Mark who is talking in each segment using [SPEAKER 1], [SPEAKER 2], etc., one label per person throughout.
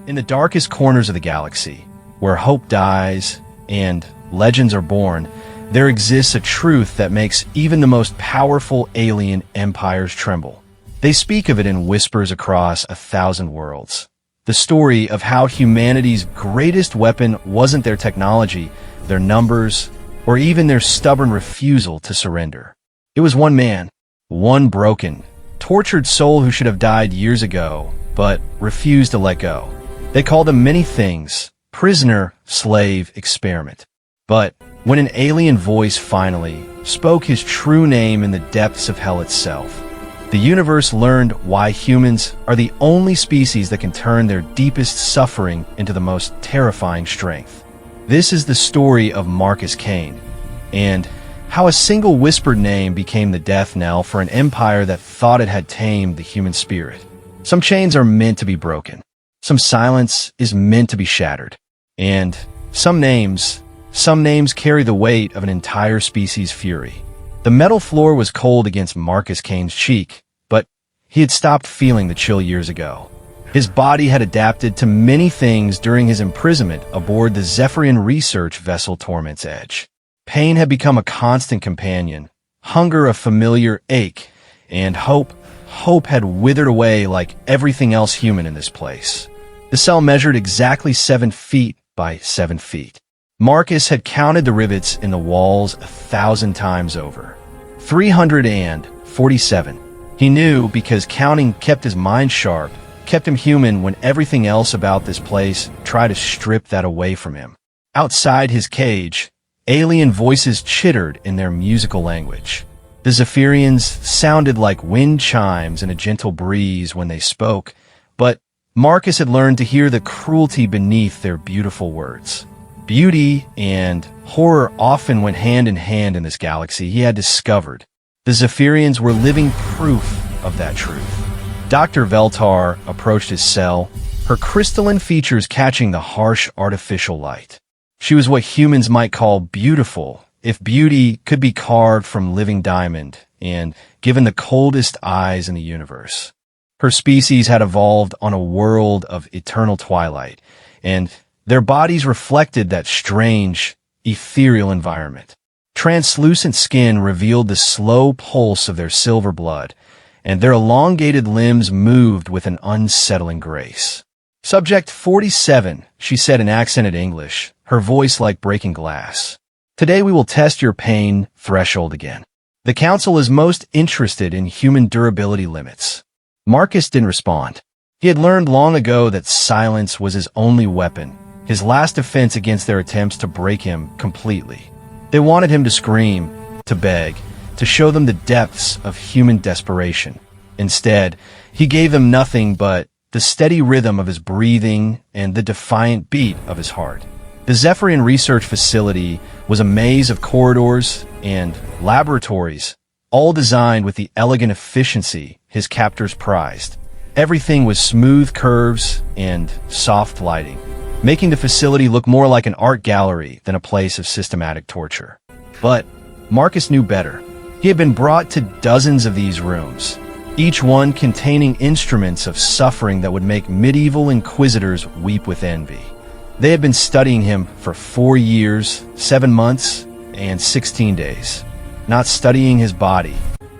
[SPEAKER 1] In the darkest corners of the galaxy, where hope dies and legends are born, there exists a truth that makes even the most powerful alien empires tremble. They speak of it in whispers across 1,000 worlds. The story of how humanity's greatest weapon wasn't their technology, their numbers, or even their stubborn refusal to surrender. It was one man, one broken, tortured soul who should have died years ago, but refused to let go. They called him many things: prisoner, slave, experiment. But when an alien voice finally spoke his true name in the depths of hell itself, the universe learned why humans are the only species that can turn their deepest suffering into the most terrifying strength. This is the story of Marcus Kane, and how a single whispered name became the death knell for an empire that thought it had tamed the human spirit. Some chains are meant to be broken. Some silence is meant to be shattered. And some names carry the weight of an entire species' fury. The metal floor was cold against Marcus Kane's cheek, but he had stopped feeling the chill years ago. His body had adapted to many things during his imprisonment aboard the Zephyrian research vessel Torment's Edge. Pain had become a constant companion, hunger a familiar ache, and hope had withered away like everything else human in this place. The cell measured exactly 7 feet by 7 feet. Marcus had counted the rivets in the walls 1,000 times over. 347. He knew because counting kept his mind sharp, kept him human when everything else about this place tried to strip that away from him. Outside his cage, alien voices chittered in their musical language. The Zephyrians sounded like wind chimes in a gentle breeze when they spoke, but Marcus had learned to hear the cruelty beneath their beautiful words. Beauty and horror often went hand in hand in this galaxy, he had discovered. The Zephyrians were living proof of that truth. Dr. Veltar approached his cell, her crystalline features catching the harsh artificial light. She was what humans might call beautiful, if beauty could be carved from living diamond and given the coldest eyes in the universe. Her species had evolved on a world of eternal twilight, and their bodies reflected that strange, ethereal environment. Translucent skin revealed the slow pulse of their silver blood, and their elongated limbs moved with an unsettling grace. Subject 47, she said in accented English, her voice like breaking glass. Today we will test your pain threshold again. The Council is most interested in human durability limits. Marcus didn't respond. He had learned long ago that silence was his only weapon, his last defense against their attempts to break him completely. They wanted him to scream, to beg, to show them the depths of human desperation. Instead, he gave them nothing but the steady rhythm of his breathing and the defiant beat of his heart. The Zephyrian research facility was a maze of corridors and laboratories, all designed with the elegant efficiency his captors prized. Everything was smooth curves and soft lighting, making the facility look more like an art gallery than a place of systematic torture. But Marcus knew better. He had been brought to dozens of these rooms, each one containing instruments of suffering that would make medieval inquisitors weep with envy. They had been studying him for 4 years, 7 months, and 16 days, not studying his body.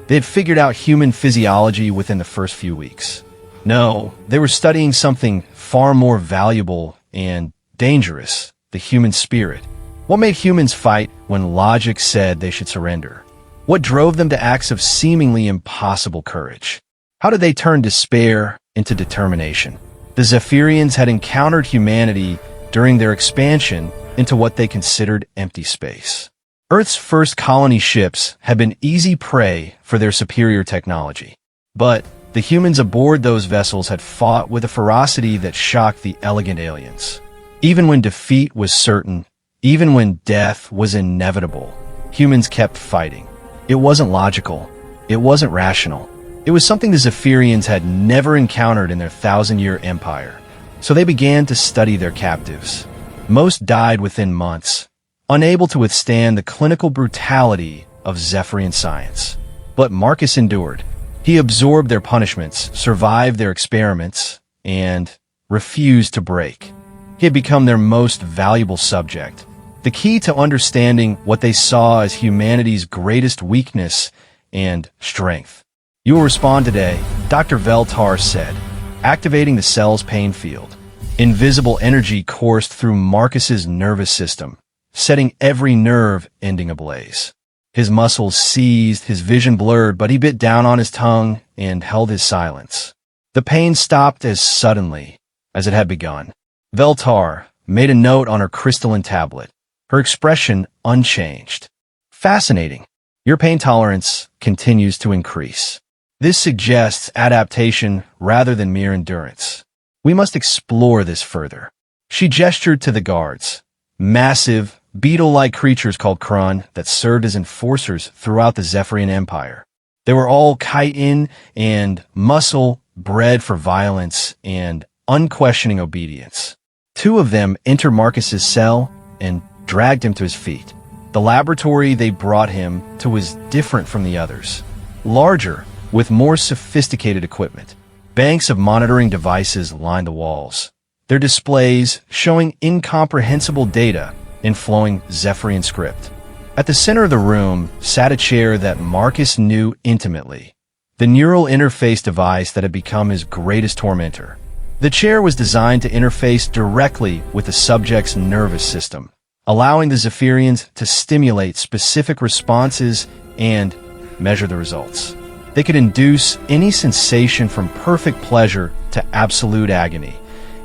[SPEAKER 1] They had figured out human physiology within the first few weeks. No, they were studying something far more valuable and dangerous: the human spirit. What made humans fight when logic said they should surrender? What drove them to acts of seemingly impossible courage? How did they turn despair into determination? The Zephyrians had encountered humanity during their expansion into what they considered empty space. Earth's first colony ships had been easy prey for their superior technology. But the humans aboard those vessels had fought with a ferocity that shocked the elegant aliens. Even when defeat was certain, even when death was inevitable, humans kept fighting. It wasn't logical. It wasn't rational. It was something the Zephyrians had never encountered in their 1,000-year empire. So they began to study their captives. Most died within months, unable to withstand the clinical brutality of Zephyrian science. But Marcus endured. He absorbed their punishments, survived their experiments, and refused to break. He had become their most valuable subject, the key to understanding what they saw as humanity's greatest weakness and strength. "You will respond today," Dr. Veltar said, activating the cell's pain field. Invisible energy coursed through Marcus's nervous system, setting every nerve ending ablaze. His muscles seized, his vision blurred, but he bit down on his tongue and held his silence. The pain stopped as suddenly as it had begun. Veltar made a note on her crystalline tablet, her expression unchanged. "Fascinating. Your pain tolerance continues to increase. This suggests adaptation rather than mere endurance. We must explore this further." She gestured to the guards, massive, beetle-like creatures called Krun that served as enforcers throughout the Zephyrian Empire. They were all chitin and muscle, bred for violence and unquestioning obedience. Two of them entered Marcus's cell and dragged him to his feet. The laboratory they brought him to was different from the others. Larger, with more sophisticated equipment. Banks of monitoring devices lined the walls, their displays showing incomprehensible data in flowing Zephyrian script. At the center of the room sat a chair that Marcus knew intimately, the neural interface device that had become his greatest tormentor. The chair was designed to interface directly with the subject's nervous system, allowing the Zephyrians to stimulate specific responses and measure the results. They could induce any sensation from perfect pleasure to absolute agony,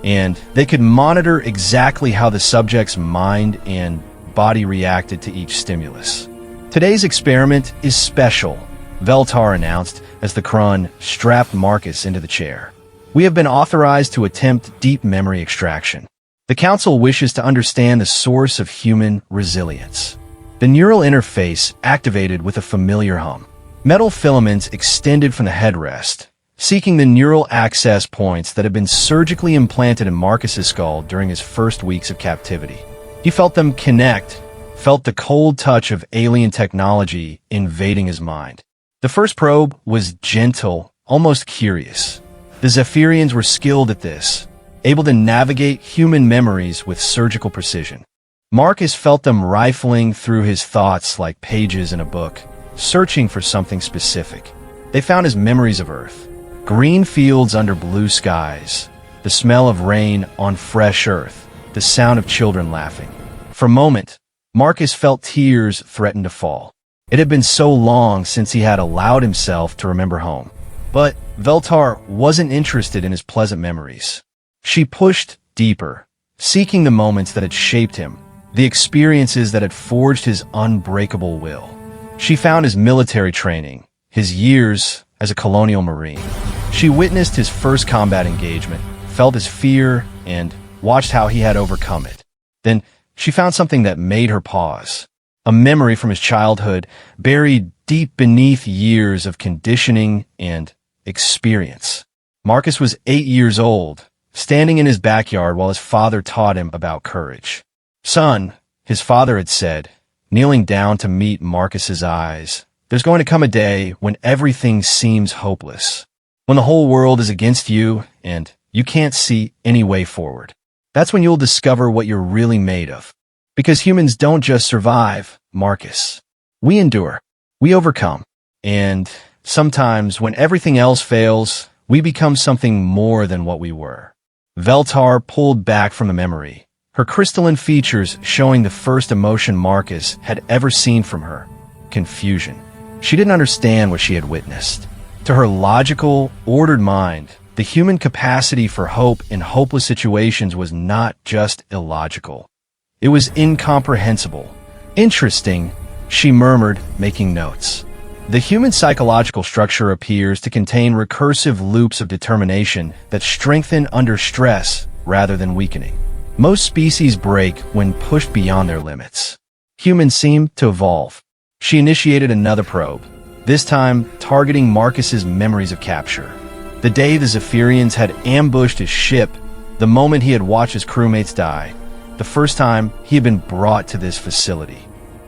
[SPEAKER 1] and they could monitor exactly how the subject's mind and body reacted to each stimulus. "Today's experiment is special," Veltar announced as the Krun strapped Marcus into the chair. "We have been authorized to attempt deep memory extraction. The Council wishes to understand the source of human resilience." The neural interface activated with a familiar hum. Metal filaments extended from the headrest, seeking the neural access points that had been surgically implanted in Marcus's skull during his first weeks of captivity. He felt them connect, felt the cold touch of alien technology invading his mind. The first probe was gentle, almost curious. The Zephyrians were skilled at this, able to navigate human memories with surgical precision. Marcus felt them rifling through his thoughts like pages in a book, searching for something specific. They found his memories of Earth. Green fields under blue skies, the smell of rain on fresh earth, the sound of children laughing. For a moment, Marcus felt tears threaten to fall. It had been so long since he had allowed himself to remember home. But Veltar wasn't interested in his pleasant memories. She pushed deeper, seeking the moments that had shaped him, the experiences that had forged his unbreakable will. She found his military training, his years as a colonial marine. She witnessed his first combat engagement, felt his fear, and watched how he had overcome it. Then she found something that made her pause. A memory from his childhood, buried deep beneath years of conditioning and experience. Marcus was 8 years old, standing in his backyard while his father taught him about courage. "Son," his father had said, kneeling down to meet Marcus's eyes, "there's going to come a day when everything seems hopeless, when the whole world is against you and you can't see any way forward. That's when you'll discover what you're really made of. Because humans don't just survive, Marcus. We endure. We overcome. And sometimes when everything else fails, we become something more than what we were." Veltar pulled back from the memory, her crystalline features showing the first emotion Marcus had ever seen from her: confusion. She didn't understand what she had witnessed. To her logical, ordered mind, the human capacity for hope in hopeless situations was not just illogical. It was incomprehensible. "Interesting," she murmured, making notes. The human psychological structure appears to contain recursive loops of determination that strengthen under stress rather than weakening. Most species break when pushed beyond their limits. Humans seem to evolve. She initiated another probe, this time targeting Marcus's memories of capture. The day the Zephyrians had ambushed his ship, the moment he had watched his crewmates die, the first time he had been brought to this facility.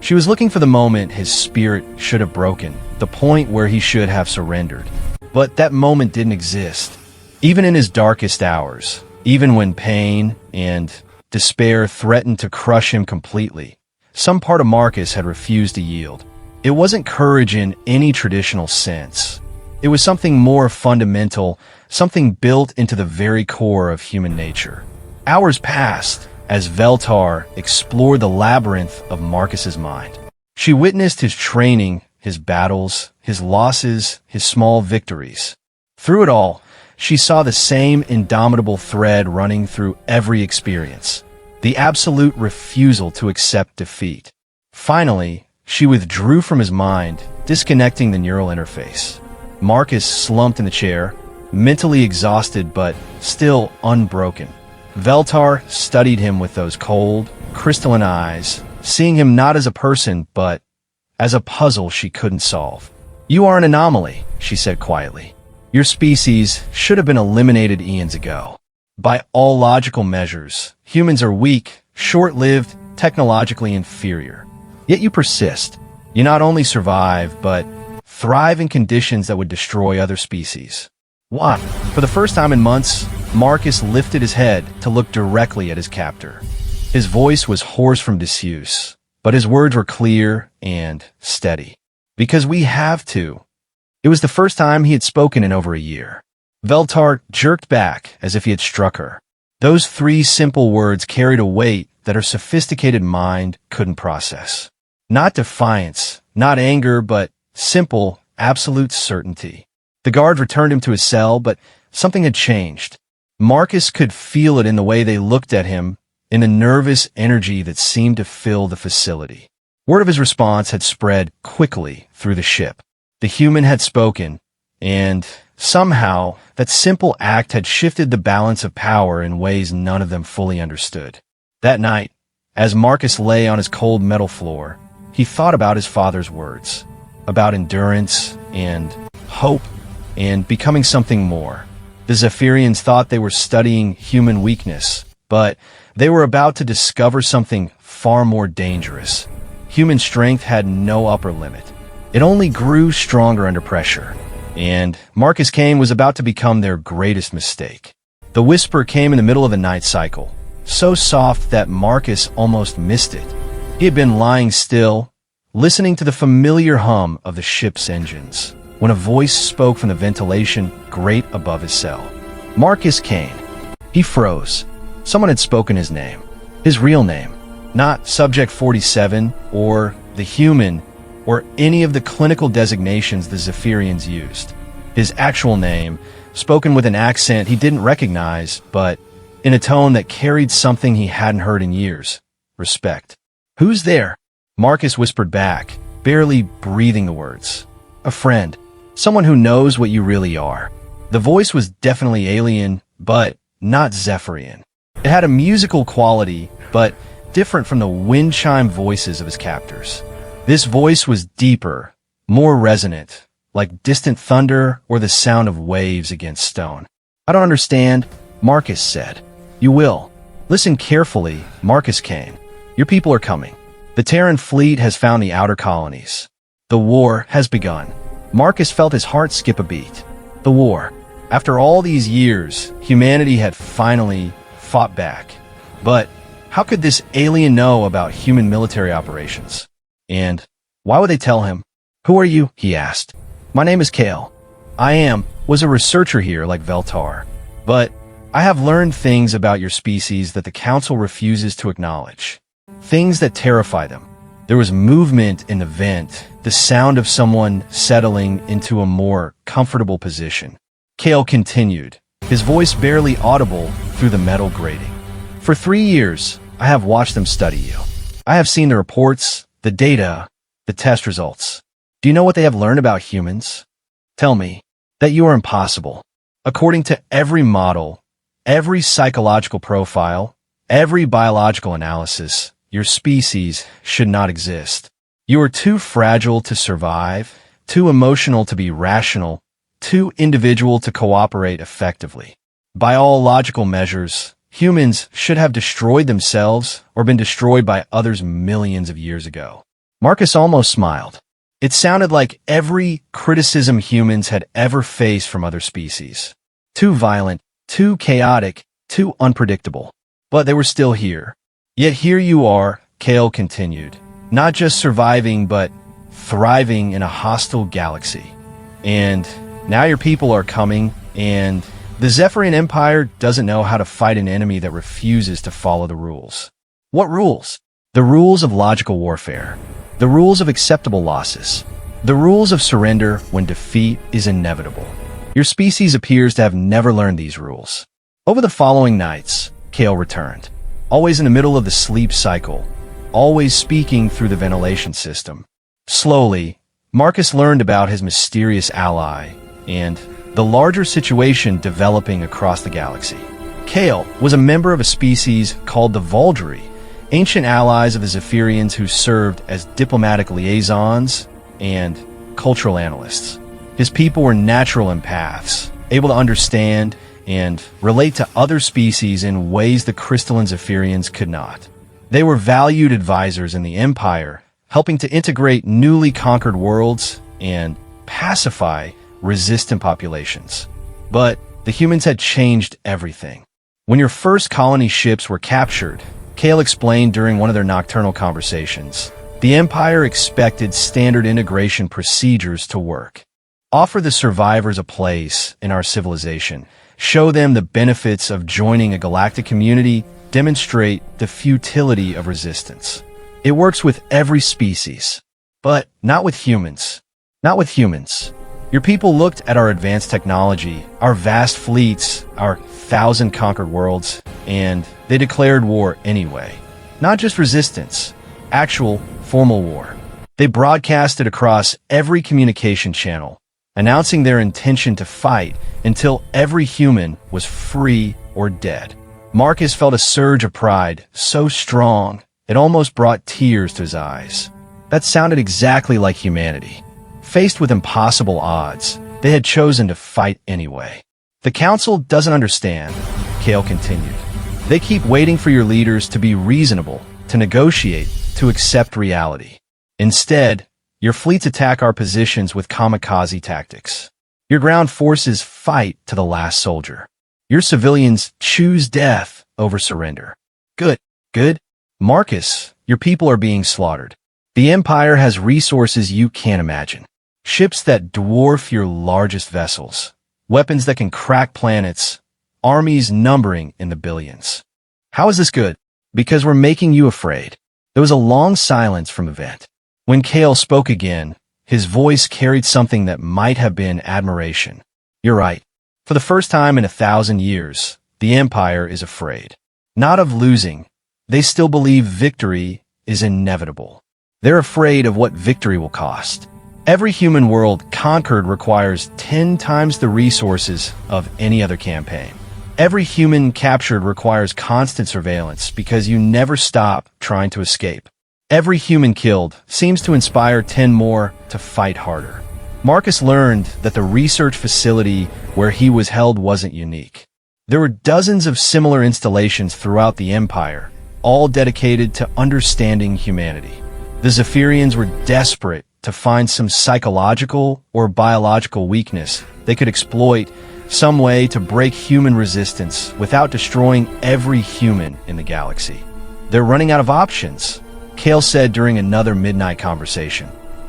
[SPEAKER 1] She was looking for the moment his spirit should have broken, the point where he should have surrendered. But that moment didn't exist. Even in his darkest hours, even when pain and despair threatened to crush him completely. Some part of Marcus had refused to yield. It wasn't courage in any traditional sense. It was something more fundamental, something built into the very core of human nature. Hours passed as Veltar explored the labyrinth of Marcus's mind. She witnessed his training, his battles, his losses, his small victories. Through it all, she saw the same indomitable thread running through every experience, the absolute refusal to accept defeat. Finally, she withdrew from his mind, disconnecting the neural interface. Marcus slumped in the chair, mentally exhausted but still unbroken. Veltar studied him with those cold, crystalline eyes, seeing him not as a person but as a puzzle she couldn't solve. "You are an anomaly," she said quietly. "Your species should have been eliminated eons ago. By all logical measures, humans are weak, short-lived, technologically inferior. Yet you persist. You not only survive, but thrive in conditions that would destroy other species." Why? For the first time in months, Marcus lifted his head to look directly at his captor. His voice was hoarse from disuse, but his words were clear and steady. "Because we have to." It was the first time he had spoken in over a year. Veltar jerked back as if he had struck her. Those three simple words carried a weight that her sophisticated mind couldn't process. Not defiance, not anger, but simple, absolute certainty. The guard returned him to his cell, but something had changed. Marcus could feel it in the way they looked at him, in the nervous energy that seemed to fill the facility. Word of his response had spread quickly through the ship. The human had spoken, and somehow that simple act had shifted the balance of power in ways none of them fully understood. That night, as Marcus lay on his cold metal floor, he thought about his father's words, about endurance and hope and becoming something more. The Zephyrians thought they were studying human weakness, but they were about to discover something far more dangerous. Human strength had no upper limit. It only grew stronger under pressure, and Marcus Kane was about to become their greatest mistake. The whisper came in the middle of a night cycle, so soft that Marcus almost missed it. He had been lying still, listening to the familiar hum of the ship's engines, when a voice spoke from the ventilation grate above his cell. Marcus Kane. He froze. Someone had spoken his name. His real name. Not Subject 47 or the human or any of the clinical designations the Zephyrians used. His actual name, spoken with an accent he didn't recognize, but in a tone that carried something he hadn't heard in years. Respect. "Who's there?" Marcus whispered back, barely breathing the words. "A friend. Someone who knows what you really are." The voice was definitely alien, but not Zephyrian. It had a musical quality, but different from the wind chime voices of his captors. This voice was deeper, more resonant, like distant thunder or the sound of waves against stone. "I don't understand," Marcus said. "You will. Listen carefully, Marcus Kane. Your people are coming. The Terran fleet has found the outer colonies. The war has begun." Marcus felt his heart skip a beat. The war. After all these years, humanity had finally fought back. But how could this alien know about human military operations? And why would they tell him? "Who are you?" he asked. "My name is Kale. Was a researcher here like Veltar. But I have learned things about your species that the Council refuses to acknowledge. Things that terrify them. There was movement in the vent, the sound of someone settling into a more comfortable position." Kale continued, his voice barely audible through the metal grating. "For 3 years, I have watched them study you. I have seen the reports, the data, the test results. Do you know what they have learned about humans? Tell me that you are impossible. According to every model, every psychological profile, every biological analysis, your species should not exist. You are too fragile to survive, too emotional to be rational, too individual to cooperate effectively. By all logical measures, humans should have destroyed themselves or been destroyed by others millions of years ago." Marcus almost smiled. It sounded like every criticism humans had ever faced from other species. Too violent, too chaotic, too unpredictable. But they were still here. Yet here you are, Kale continued, not just surviving, but thriving in a hostile galaxy. And now your people are coming, and the Zephyrian Empire doesn't know how to fight an enemy that refuses to follow the rules. What rules? The rules of logical warfare. The rules of acceptable losses. The rules of surrender when defeat is inevitable. Your species appears to have never learned these rules. Over the following nights, Kale returned, always in the middle of the sleep cycle, always speaking through the ventilation system. Slowly, Marcus learned about his mysterious ally and the larger situation developing across the galaxy. Kale was a member of a species called the Vauldery, ancient allies of the Zephyrians who served as diplomatic liaisons and cultural analysts. His people were natural empaths, able to understand and relate to other species in ways the crystalline Zephyrians could not. They were valued advisors in the Empire, helping to integrate newly conquered worlds and pacify resistant populations. But the humans had changed everything. When your first colony ships were captured, Kale explained during one of their nocturnal conversations, the Empire expected standard integration procedures to work. Offer the survivors a place in our civilization, show them the benefits of joining a galactic community, demonstrate the futility of resistance. It works with every species, but not with humans. Not with humans. Your people looked at our advanced technology, our vast fleets, our 1,000 conquered worlds, and they declared war anyway. Not just resistance, actual, formal war. They broadcasted across every communication channel, announcing their intention to fight until every human was free or dead. Marcus felt a surge of pride, so strong, it almost brought tears to his eyes. That sounded exactly like humanity. Faced with impossible odds, they had chosen to fight anyway. The Council doesn't understand, Kale continued. They keep waiting for your leaders to be reasonable, to negotiate, to accept reality. Instead, your fleets attack our positions with kamikaze tactics. Your ground forces fight to the last soldier. Your civilians choose death over surrender. Good. Marcus, your people are being slaughtered. The Empire has resources you can't imagine. Ships that dwarf your largest vessels. Weapons that can crack planets. Armies numbering in the billions. How is this good? Because we're making you afraid. There was a long silence from the vent. When Kale spoke again, his voice carried something that might have been admiration. You're right. For the first time in 1,000 years, the Empire is afraid. Not of losing. They still believe victory is inevitable. They're afraid of what victory will cost. Every human world conquered requires 10 times the resources of any other campaign. Every human captured requires constant surveillance because you never stop trying to escape. Every human killed seems to inspire 10 more to fight harder. Marcus learned that the research facility where he was held wasn't unique. There were dozens of similar installations throughout the Empire, all dedicated to understanding humanity. The Zephyrians were desperate to find some psychological or biological weakness they could exploit, some way to break human resistance without destroying every human in the galaxy. They're running out of options, Kale said during another midnight conversation.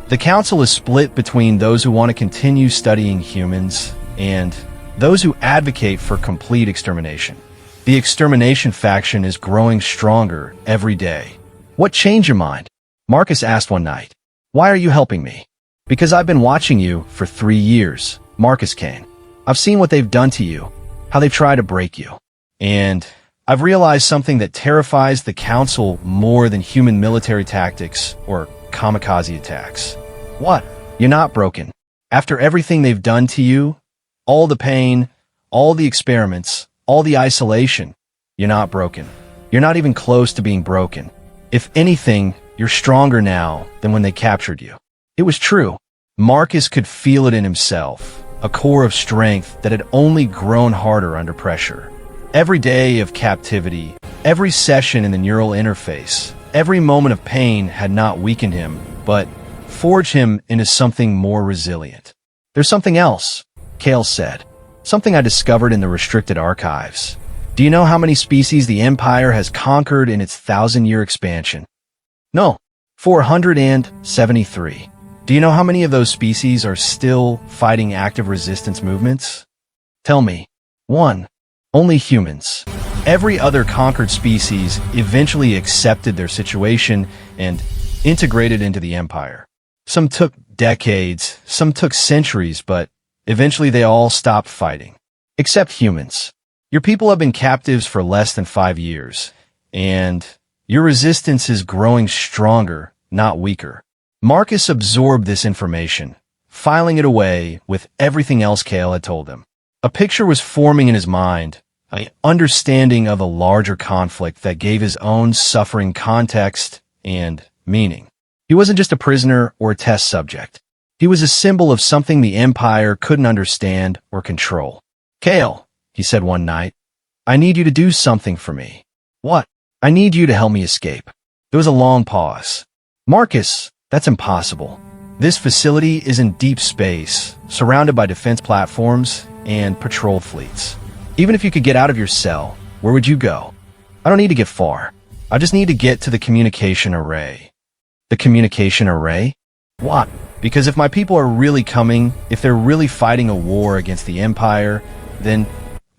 [SPEAKER 1] The Council is split between those who want to continue studying humans and those who advocate for complete extermination. The extermination faction is growing stronger every day. What changed your mind? Marcus asked one night. Why are you helping me? Because I've been watching you for 3 years, Marcus Kane. I've seen what they've done to you, how they've tried to break you. And I've realized something that terrifies the Council more than human military tactics or kamikaze attacks. What? You're not broken. After everything they've done to you, all the pain, all the experiments, all the isolation, you're not broken. You're not even close to being broken. If anything, you're stronger now than when they captured you. It was true. Marcus could feel it in himself, a core of strength that had only grown harder under pressure. Every day of captivity, every session in the neural interface, every moment of pain had not weakened him, but forged him into something more resilient. There's something else, Kale said. Something I discovered in the restricted archives. Do you know how many species the Empire has conquered in its 1,000-year expansion? No, 473. Do you know how many of those species are still fighting active resistance movements? Tell me. 1. Only humans. Every other conquered species eventually accepted their situation and integrated into the Empire. Some took decades, some took centuries, but eventually they all stopped fighting. Except humans. Your people have been captives for less than 5 years, and your resistance is growing stronger, not weaker. Marcus absorbed this information, filing it away with everything else Kale had told him. A picture was forming in his mind, an understanding of a larger conflict that gave his own suffering context and meaning. He wasn't just a prisoner or a test subject. He was a symbol of something the Empire couldn't understand or control. Kale, he said one night, I need you to do something for me. What? I need you to help me escape. There was a long pause. Marcus, that's impossible. This facility is in deep space, surrounded by defense platforms and patrol fleets. Even if you could get out of your cell, where would you go? I don't need to get far. I just need to get to the communication array. The communication array? What? Because if my people are really coming, if they're really fighting a war against the Empire, then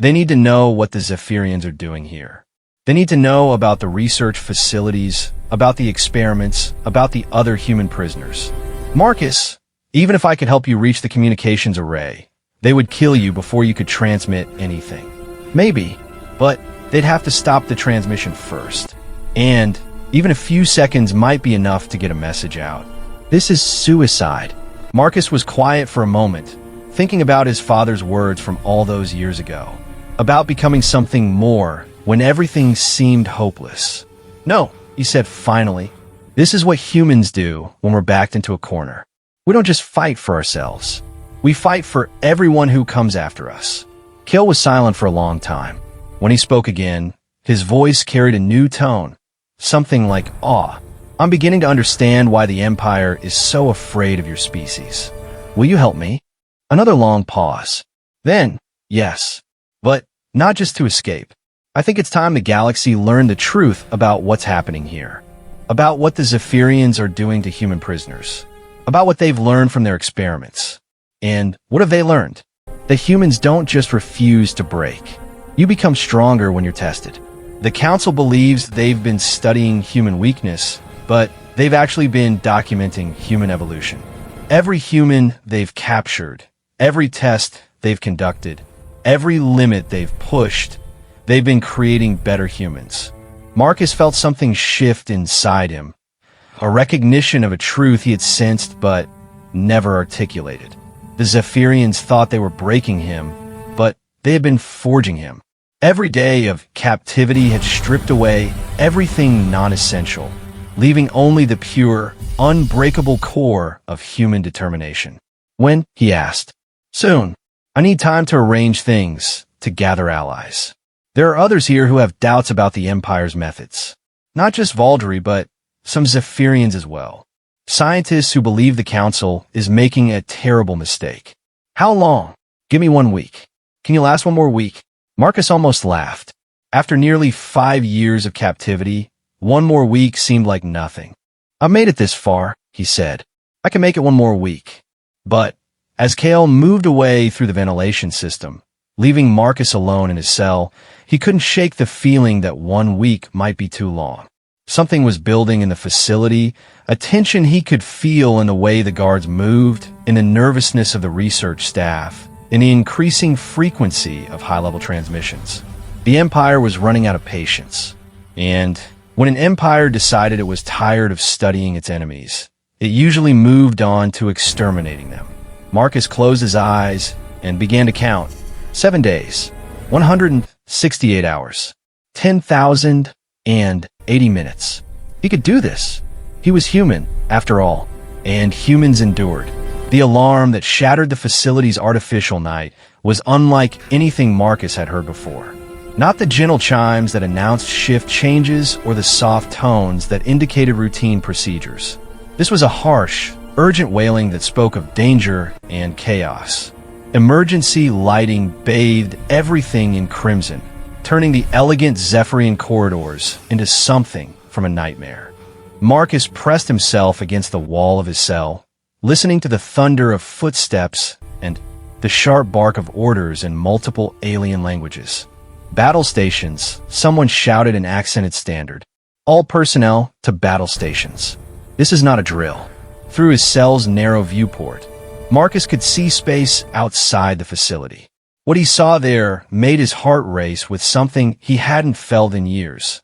[SPEAKER 1] they need to know what the Zephyrians are doing here. They need to know about the research facilities, about the experiments, about the other human prisoners. Marcus, even if I could help you reach the communications array, they would kill you before you could transmit anything. Maybe, but they'd have to stop the transmission first. And even a few seconds might be enough to get a message out. This is suicide. Marcus was quiet for a moment, thinking about his father's words from all those years ago, about becoming something more when everything seemed hopeless. No, he said finally, this is what humans do when we're backed into a corner. We don't just fight for ourselves. We fight for everyone who comes after us. Kale was silent for a long time. When he spoke again, his voice carried a new tone, something like awe. I'm beginning to understand why the Empire is so afraid of your species. Will you help me? Another long pause. Then, yes, but not just to escape. I think it's time the galaxy learned the truth about what's happening here, about what the Zephyrians are doing to human prisoners, about what they've learned from their experiments. And what have they learned? That humans don't just refuse to break. You become stronger when you're tested. The Council believes they've been studying human weakness, but they've actually been documenting human evolution. Every human they've captured, every test they've conducted, every limit they've pushed, they've been creating better humans. Marcus felt something shift inside him, a recognition of a truth he had sensed but never articulated. The Zephyrians thought they were breaking him, but they had been forging him. Every day of captivity had stripped away everything non-essential, leaving only the pure, unbreakable core of human determination. When? He asked. Soon. I need time to arrange things, to gather allies. There are others here who have doubts about the Empire's methods. Not just Valdry, but some Zephyrians as well. Scientists who believe the Council is making a terrible mistake. How long? Give me 1 week. Can you last 1 more week? Marcus almost laughed. After nearly 5 years of captivity, 1 more week seemed like nothing. I've made it this far, he said. I can make it 1 more week. But as Kale moved away through the ventilation system, leaving Marcus alone in his cell, he couldn't shake the feeling that 1 week might be too long. Something was building in the facility, a tension he could feel in the way the guards moved, in the nervousness of the research staff, in the increasing frequency of high-level transmissions. The Empire was running out of patience. And when an Empire decided it was tired of studying its enemies, it usually moved on to exterminating them. Marcus closed his eyes and began to count. 7 days, 168 hours, 10,080 minutes. He could do this. He was human, after all, and humans endured. The alarm that shattered the facility's artificial night was unlike anything Marcus had heard before. Not the gentle chimes that announced shift changes or the soft tones that indicated routine procedures. This was a harsh, urgent wailing that spoke of danger and chaos. Emergency lighting bathed everything in crimson, turning the elegant Zephyrian corridors into something from a nightmare. Marcus pressed himself against the wall of his cell, listening to the thunder of footsteps and the sharp bark of orders in multiple alien languages. Battle stations, someone shouted in accented standard. All personnel to battle stations. This is not a drill. Through his cell's narrow viewport, Marcus could see space outside the facility. What he saw there made his heart race with something he hadn't felt in years.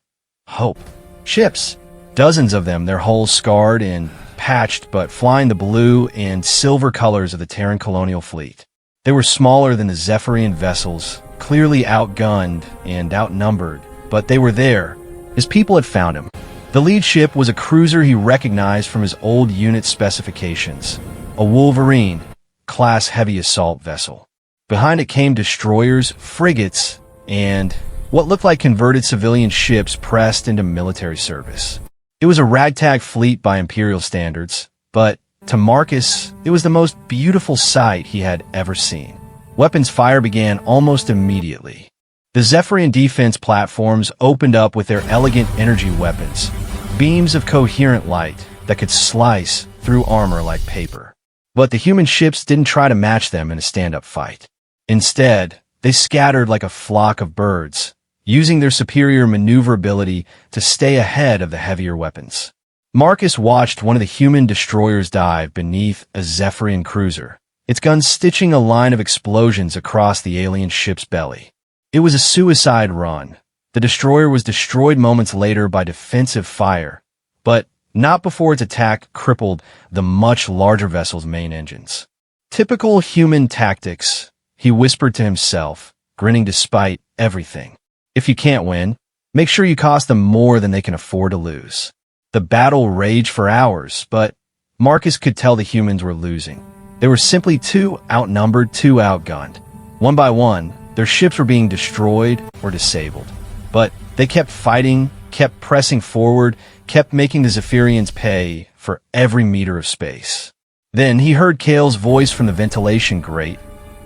[SPEAKER 1] Hope. Ships. Dozens of them, their hulls scarred and patched, but flying the blue and silver colors of the Terran colonial fleet. They were smaller than the Zephyrian vessels, clearly outgunned and outnumbered, but they were there. His people had found him. The lead ship was a cruiser he recognized from his old unit specifications, a Wolverine, class heavy assault vessel. Behind it came destroyers, frigates, and what looked like converted civilian ships pressed into military service. It was a ragtag fleet by Imperial standards, but to Marcus, it was the most beautiful sight he had ever seen. Weapons fire began almost immediately. The Zephyrian defense platforms opened up with their elegant energy weapons, beams of coherent light that could slice through armor like paper. But the human ships didn't try to match them in a stand-up fight. Instead, they scattered like a flock of birds, using their superior maneuverability to stay ahead of the heavier weapons. Marcus watched one of the human destroyers dive beneath a Zephyrian cruiser, its guns stitching a line of explosions across the alien ship's belly. It was a suicide run. The destroyer was destroyed moments later by defensive fire, but not before its attack crippled the much larger vessel's main engines. Typical human tactics, he whispered to himself, grinning despite everything. If you can't win, make sure you cost them more than they can afford to lose. The battle raged for hours, but Marcus could tell the humans were losing. They were simply too outnumbered, too outgunned. One by one, their ships were being destroyed or disabled. But they kept fighting, kept pressing forward, kept making the Zephyrians pay for every meter of space. Then he heard Kale's voice from the ventilation grate,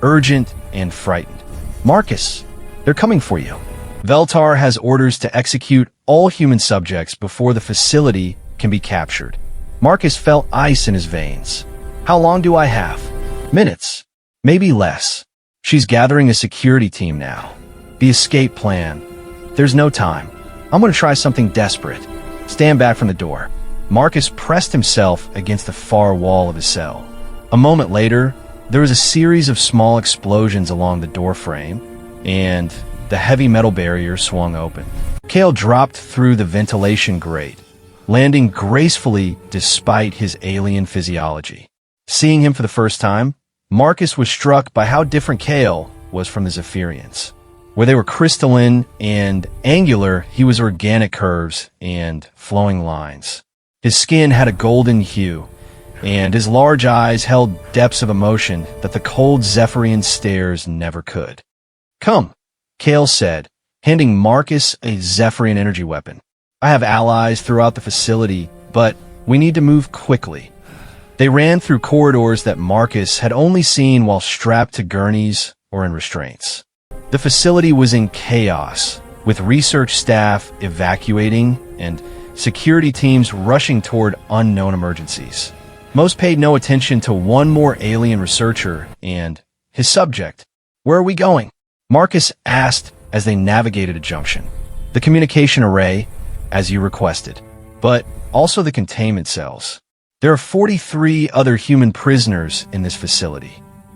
[SPEAKER 1] urgent and frightened. Marcus, they're coming for you. Veltar has orders to execute all human subjects before the facility can be captured. Marcus felt ice in his veins. How long do I have? Minutes. Maybe less. She's gathering a security team now. The escape plan. There's no time. I'm going to try something desperate. Stand back from the door. Marcus pressed himself against the far wall of his cell. A moment later, there was a series of small explosions along the door frame, and the heavy metal barrier swung open. Kale dropped through the ventilation grate, landing gracefully despite his alien physiology. Seeing him for the first time, Marcus was struck by how different Kale was from the Zephyrians. Where they were crystalline and angular, he was organic curves and flowing lines. His skin had a golden hue, and his large eyes held depths of emotion that the cold Zephyrian stares never could. Come, Kale said, handing Marcus a Zephyrian energy weapon. I have allies throughout the facility, but we need to move quickly. They ran through corridors that Marcus had only seen while strapped to gurneys or in restraints. The facility was in chaos, with research staff evacuating and security teams rushing toward unknown emergencies. Most paid no attention to one more alien researcher and his subject. Where are we going? Marcus asked as they navigated a junction. The communication array, as you requested, but also the containment cells. There are 43 other human prisoners in this facility.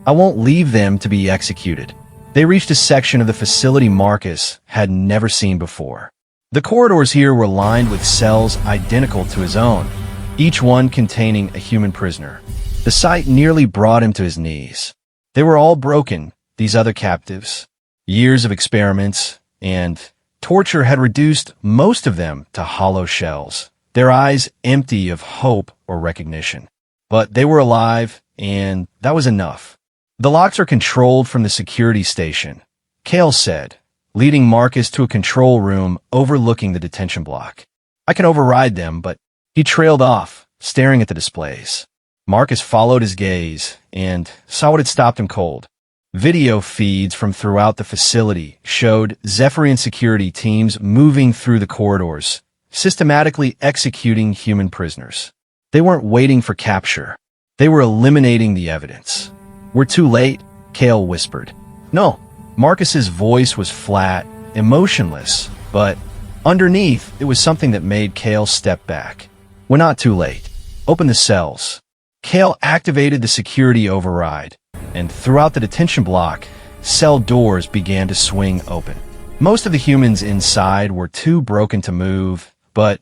[SPEAKER 1] I won't leave them to be executed. They reached a section of the facility Marcus had never seen before. The corridors here were lined with cells identical to his own, each one containing a human prisoner. The sight nearly brought him to his knees. They were all broken, these other captives. Years of experiments and torture had reduced most of them to hollow shells, their eyes empty of hope or recognition. But they were alive, and that was enough. The locks are controlled from the security station, Kale said, leading Marcus to a control room overlooking the detention block. I can override them, but he trailed off, staring at the displays. Marcus followed his gaze and saw what had stopped him cold. Video feeds from throughout the facility showed Zephyrian security teams moving through the corridors, systematically executing human prisoners. They weren't waiting for capture. They were eliminating the evidence. "We're too late," Kale whispered. "No." Marcus's voice was flat, emotionless, but underneath it was something that made Kale step back. "We're not too late. Open the cells." Kale activated the security override, and throughout the detention block, cell doors began to swing open. Most of the humans inside were too broken to move, but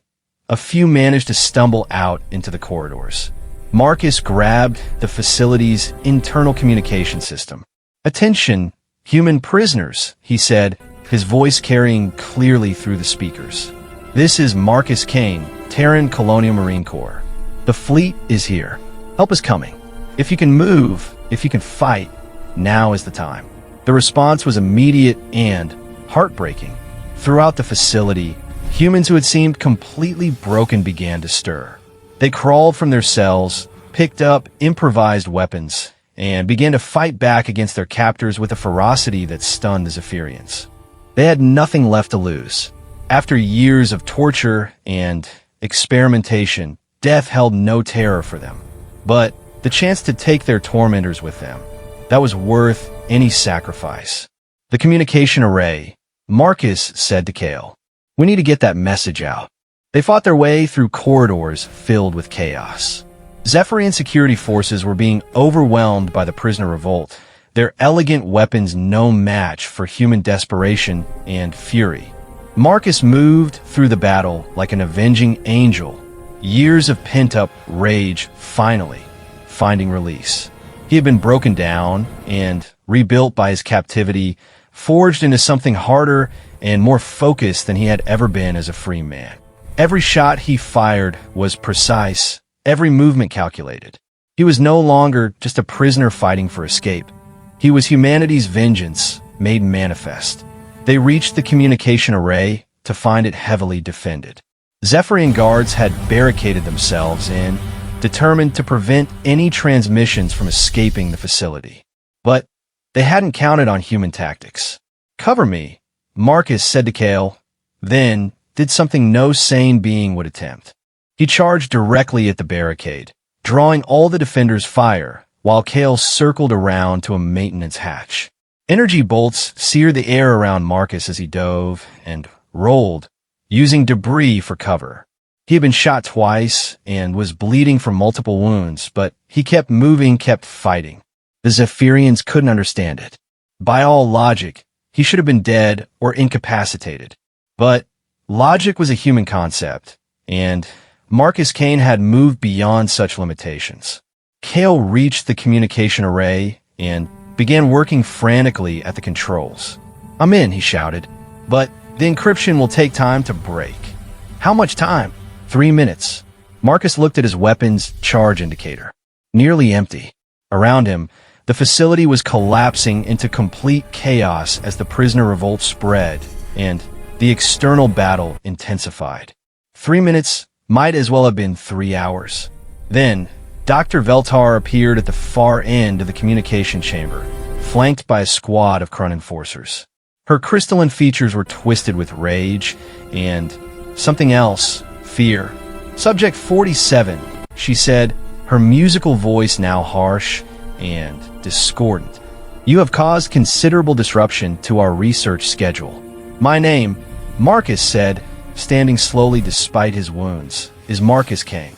[SPEAKER 1] a few managed to stumble out into the corridors. Marcus grabbed the facility's internal communication system. "Attention, human prisoners," he said, his voice carrying clearly through the speakers. "This is Marcus Kane, Terran Colonial Marine Corps. The fleet is here. Help is coming. If you can move, if you can fight, now is the time." The response was immediate and heartbreaking. Throughout the facility, humans who had seemed completely broken began to stir. They crawled from their cells, picked up improvised weapons, and began to fight back against their captors with a ferocity that stunned the Zephyrians. They had nothing left to lose. After years of torture and experimentation, death held no terror for them. But the chance to take their tormentors with them, that was worth any sacrifice. "The communication array," Marcus said to Kale. "We need to get that message out." They fought their way through corridors filled with chaos. Zephyrian security forces were being overwhelmed by the prisoner revolt, their elegant weapons no match for human desperation and fury. Marcus moved through the battle like an avenging angel, years of pent-up rage finally finding release. He had been broken down and rebuilt by his captivity, forged into something harder and more focused than he had ever been as a free man. Every shot he fired was precise, every movement calculated. He was no longer just a prisoner fighting for escape. He was humanity's vengeance made manifest. They reached the communication array to find it heavily defended. Zephyrian guards had barricaded themselves in, determined to prevent any transmissions from escaping the facility. But they hadn't counted on human tactics. "Cover me," Marcus said to Kale, then did something no sane being would attempt. He charged directly at the barricade, drawing all the defenders' fire, while Kale circled around to a maintenance hatch. Energy bolts seared the air around Marcus as he dove and rolled, using debris for cover. He had been shot twice and was bleeding from multiple wounds, but he kept moving, kept fighting. The Zephyrians couldn't understand it. By all logic, he should have been dead or incapacitated. But logic was a human concept, and Marcus Kane had moved beyond such limitations. Kale reached the communication array and began working frantically at the controls. "I'm in," he shouted, "but the encryption will take time to break." "How much time?" 3 minutes. Marcus looked at his weapon's charge indicator. Nearly empty. Around him, the facility was collapsing into complete chaos as the prisoner revolt spread and the external battle intensified. 3 minutes might as well have been 3 hours. Then, Dr. Veltar appeared at the far end of the communication chamber, flanked by a squad of Krun enforcers. Her crystalline features were twisted with rage and something else, fear. "Subject 47, she said, her musical voice now harsh and discordant. "You have caused considerable disruption to our research schedule. My name," Marcus said, standing slowly despite his wounds, "is Marcus Kane.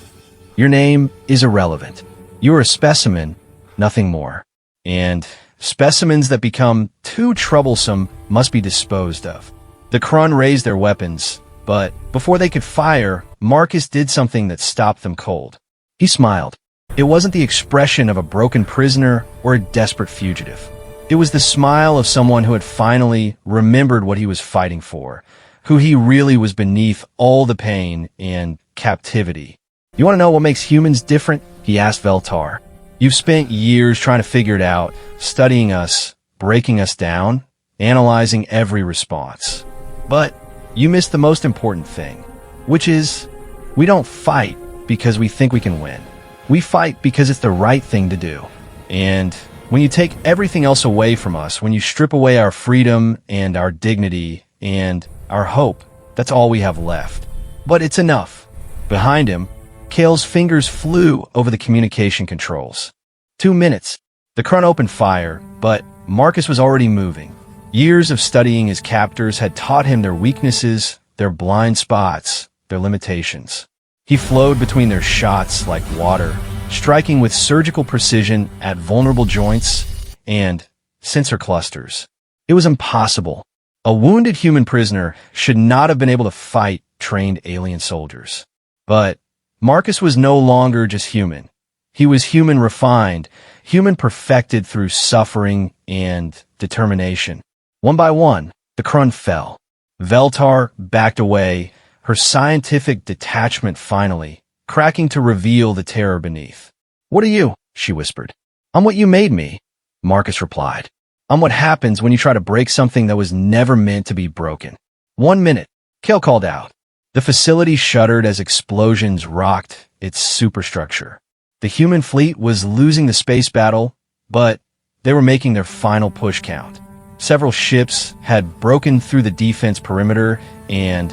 [SPEAKER 1] Your name is irrelevant. You are a specimen, nothing more. And specimens that become too troublesome must be disposed of." The Krun raised their weapons, but before they could fire, Marcus did something that stopped them cold. He smiled. It wasn't the expression of a broken prisoner or a desperate fugitive. It was the smile of someone who had finally remembered what he was fighting for, who he really was beneath all the pain and captivity. "You want to know what makes humans different?" he asked Veltar. "You've spent years trying to figure it out, studying us, breaking us down, analyzing every response. But you missed the most important thing, which is we don't fight because we think we can win. We fight because it's the right thing to do. And When you take everything else away from us, when you strip away our freedom and our dignity and our hope, that's all we have left. But it's enough. Behind him, Kale's fingers flew over the communication controls. 2 minutes. The Krun opened fire, but Marcus was already moving. Years of studying his captors had taught him their weaknesses, their blind spots, their limitations. He flowed between their shots like water, striking with surgical precision at vulnerable joints and sensor clusters. It was impossible. A wounded human prisoner should not have been able to fight trained alien soldiers. But Marcus was no longer just human. He was human refined, human perfected through suffering and determination. One by one, the Krun fell. Veltar backed away, her scientific detachment finally, cracking to reveal the terror beneath. "What are you?" she whispered. "I'm what you made me," Marcus replied. "I'm what happens when you try to break something that was never meant to be broken." 1 minute, Kale called out. The facility shuddered as explosions rocked its superstructure. The human fleet was losing the space battle, but they were making their final push count. Several ships had broken through the defense perimeter and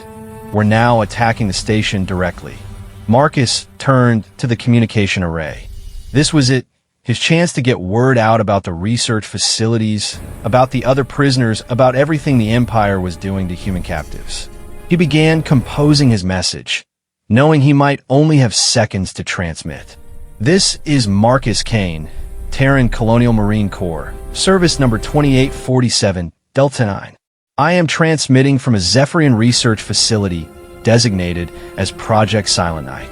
[SPEAKER 1] were now attacking the station directly. Marcus turned to the communication array. This was it, his chance to get word out about the research facilities, about the other prisoners, about everything the Empire was doing to human captives. He began composing his message, knowing he might only have seconds to transmit. "This is Marcus Kane, Terran Colonial Marine Corps, service number 2847, Delta 9. I am transmitting from a Zephyrian research facility designated as Project Silent Night.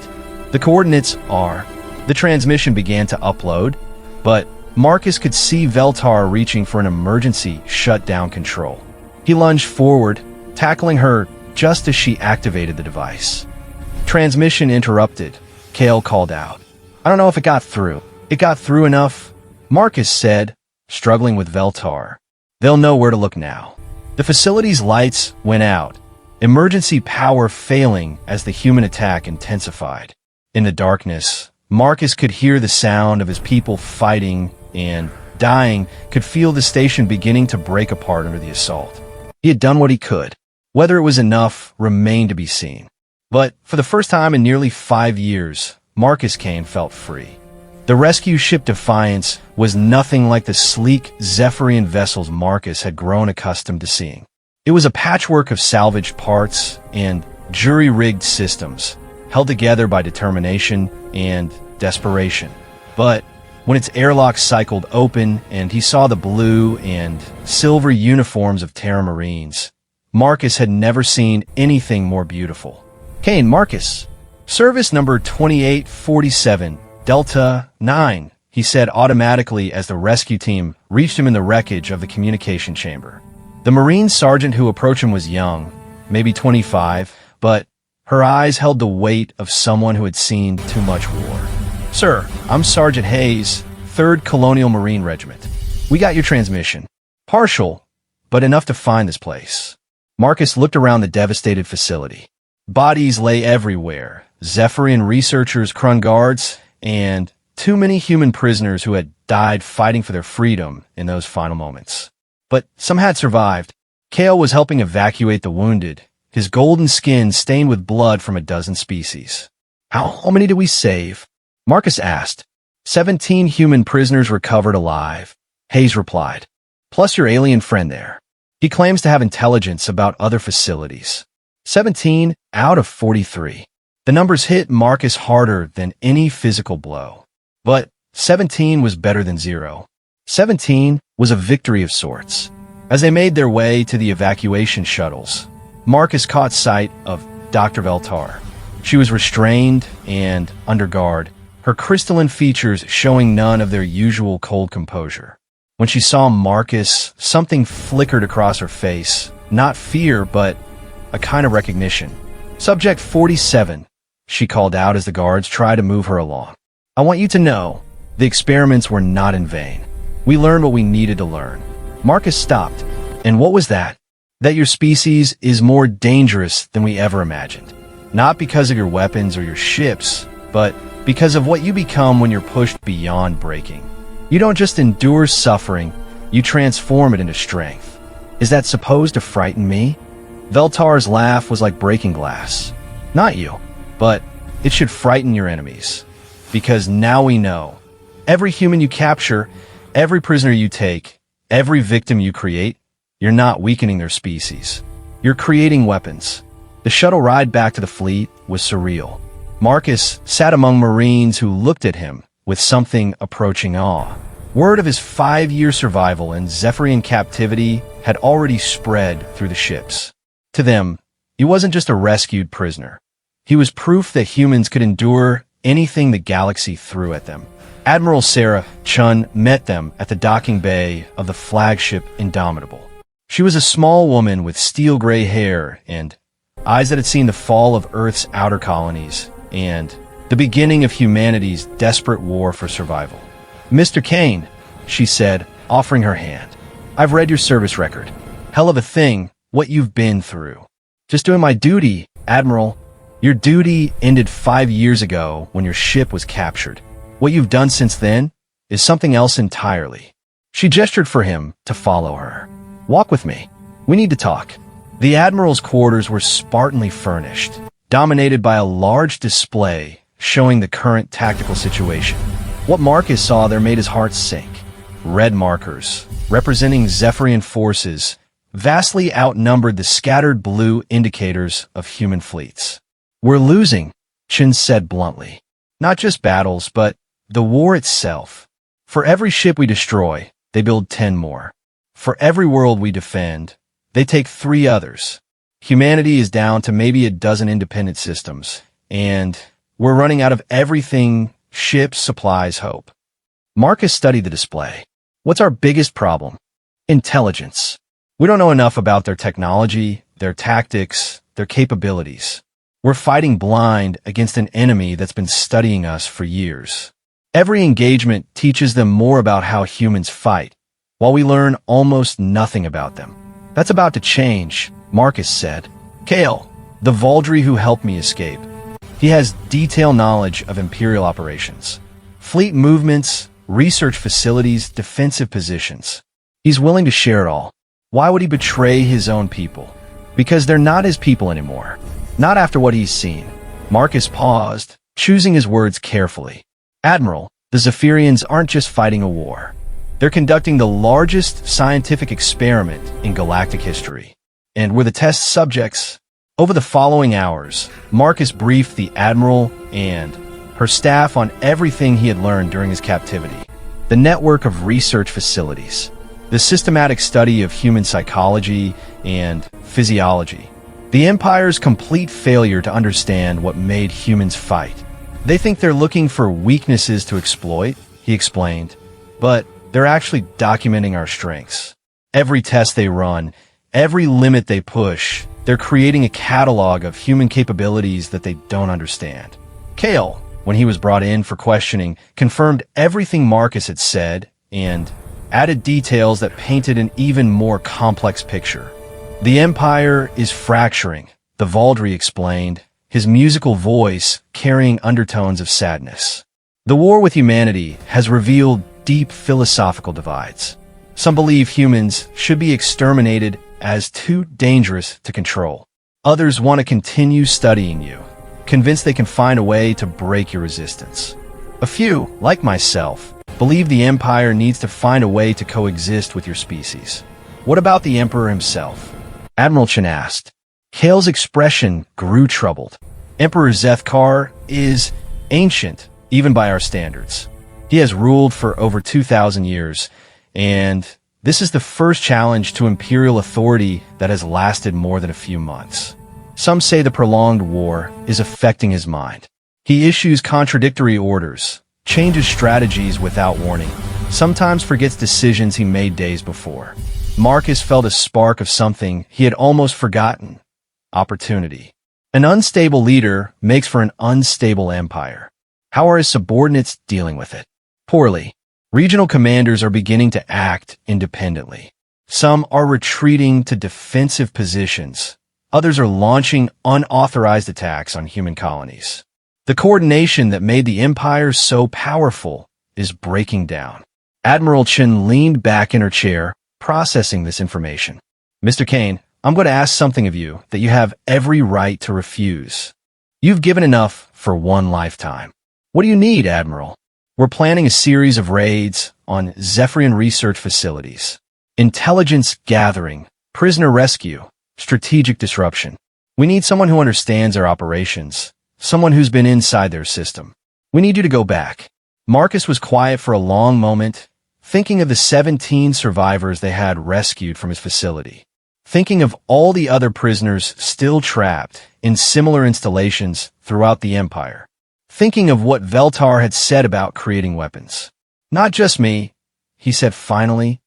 [SPEAKER 1] The coordinates are..." The transmission began to upload, but Marcus could see Veltar reaching for an emergency shutdown control. He lunged forward, tackling her just as she activated the device. Transmission interrupted. Kale called out. "I don't know if it got through." "It got through enough," Marcus said, struggling with Veltar. "They'll know where to look now." The facility's lights went out, emergency power failing as the human attack intensified. In the darkness, Marcus could hear the sound of his people fighting and dying, could feel the station beginning to break apart under the assault. He had done what he could. Whether it was enough remained to be seen. But for the first time in nearly 5 years, Marcus Kane felt free. The rescue ship Defiance was nothing like the sleek Zephyrian vessels Marcus had grown accustomed to seeing. It was a patchwork of salvaged parts and jury-rigged systems, held together by determination and desperation. But when its airlock cycled open and he saw the blue and silver uniforms of Terra Marines, Marcus had never seen anything more beautiful. "Kane, Marcus, service number 2847, Delta 9, he said automatically as the rescue team reached him in the wreckage of the communication chamber. The Marine sergeant who approached him was young, maybe 25, but her eyes held the weight of someone who had seen too much war. "Sir, I'm Sergeant Hayes, 3rd Colonial Marine Regiment. We got your transmission. Partial, but enough to find this place." Marcus looked around the devastated facility. Bodies lay everywhere, Zephyrian researchers, Krun guards, and too many human prisoners who had died fighting for their freedom in those final moments. But some had survived. Kale was helping evacuate the wounded, his golden skin stained with blood from a dozen species. How many did we save?" Marcus asked. 17 human prisoners recovered alive," Hayes replied. "Plus your alien friend there. He claims to have intelligence about other facilities. 17 out of 43. The numbers hit Marcus harder than any physical blow. But 17 was better than 0. 17 was a victory of sorts. As they made their way to the evacuation shuttles, Marcus caught sight of Dr. Veltar. She was restrained and under guard, her crystalline features showing none of their usual cold composure. When she saw Marcus, something flickered across her face, not fear, but a kind of recognition. "Subject 47, she called out as the guards tried to move her along. "I want you to know, the experiments were not in vain. We learned what we needed to learn." Marcus stopped. "And what was that?" "That your species is more dangerous than we ever imagined. Not because of your weapons or your ships, but because of what you become when you're pushed beyond breaking. You don't just endure suffering, you transform it into strength. Is that supposed to frighten me? Veltar's laugh was like breaking glass. Not you, but it should frighten your enemies. Because now we know. Every human you capture, every prisoner you take, every victim you create, you're not weakening their species. You're creating weapons. The shuttle ride back to the fleet was surreal. Marcus sat among Marines who looked at him with something approaching awe. Word of his 5-year survival in Zephyrian captivity had already spread through the ships. To them, he wasn't just a rescued prisoner. He was proof that humans could endure anything the galaxy threw at them. Admiral Sarah Chun met them at the docking bay of the flagship Indomitable. She was a small woman with steel-gray hair and eyes that had seen the fall of Earth's outer colonies and the beginning of humanity's desperate war for survival. "Mr. Kane," she said, offering her hand. "I've read your service record. Hell of a thing, what you've been through." "Just doing my duty, Admiral." "Your duty ended 5 years ago when your ship was captured. What you've done since then is something else entirely." She gestured for him to follow her. "Walk with me. We need to talk." The Admiral's quarters were spartanly furnished, dominated by a large display showing the current tactical situation. What Marcus saw there made his heart sink. Red markers, representing Zephyrian forces, vastly outnumbered the scattered blue indicators of human fleets. "We're losing," Chin said bluntly. "Not just battles, but the war itself. For every ship we destroy, they build 10 more. For every world we defend, they take 3 others. Humanity is down to maybe a dozen independent systems, and we're running out of everything: ships, supplies, hope." Marcus studied the display. "What's our biggest problem?" "Intelligence. We don't know enough about their technology, their tactics, their capabilities. We're fighting blind against an enemy that's been studying us for years. Every engagement teaches them more about how humans fight, while we learn almost nothing about them." "That's about to change," Marcus said. "Kale, the Valdry who helped me escape. He has detailed knowledge of Imperial operations. Fleet movements, research facilities, defensive positions. He's willing to share it all. Why would he betray his own people? Because they're not his people anymore. Not after what he's seen." Marcus paused, choosing his words carefully. "Admiral, the Zephyrians aren't just fighting a war. They're conducting the largest scientific experiment in galactic history. And we're the test subjects." Over the following hours, Marcus briefed the Admiral and her staff on everything he had learned during his captivity. The network of research facilities, the systematic study of human psychology and physiology, the Empire's complete failure to understand what made humans fight. "They think they're looking for weaknesses to exploit," he explained, "but they're actually documenting our strengths. Every test they run, every limit they push, they're creating a catalog of human capabilities that they don't understand." Kale, when he was brought in for questioning, confirmed everything Marcus had said and added details that painted an even more complex picture. "The Empire is fracturing," the Valdry explained, his musical voice carrying undertones of sadness. "The war with humanity has revealed deep philosophical divides. Some believe humans should be exterminated as too dangerous to control. Others want to continue studying you, convinced they can find a way to break your resistance. A few, like myself, believe the Empire needs to find a way to coexist with your species. What about the Emperor himself?" Admiral Chen asked. Kale's expression grew troubled. "Emperor Zethkar is ancient, even by our standards. He has ruled for over 2,000 years, and this is the first challenge to imperial authority that has lasted more than a few months. Some say the prolonged war is affecting his mind. He issues contradictory orders, changes strategies without warning, sometimes forgets decisions he made days before." Marcus felt a spark of something he had almost forgotten: opportunity. An unstable leader makes for an unstable empire. How are his subordinates dealing with it? Poorly. Regional commanders are beginning to act independently. Some are retreating to defensive positions. Others are launching unauthorized attacks on human colonies. The coordination that made the Empire so powerful is breaking down. Admiral Chen leaned back in her chair, processing this information. Mr. Kane, I'm going to ask something of you that you have every right to refuse. You've given enough for one lifetime. What do you need, Admiral? We're planning a series of raids on Zephyrian research facilities. Intelligence gathering, prisoner rescue, strategic disruption. We need someone who understands our operations, someone who's been inside their system. We need you to go back. Marcus was quiet for a long moment, thinking of the 17 survivors they had rescued from his facility. Thinking of all the other prisoners still trapped in similar installations throughout the Empire. Thinking of what Veltar had said about creating weapons. Not just me, he said finally.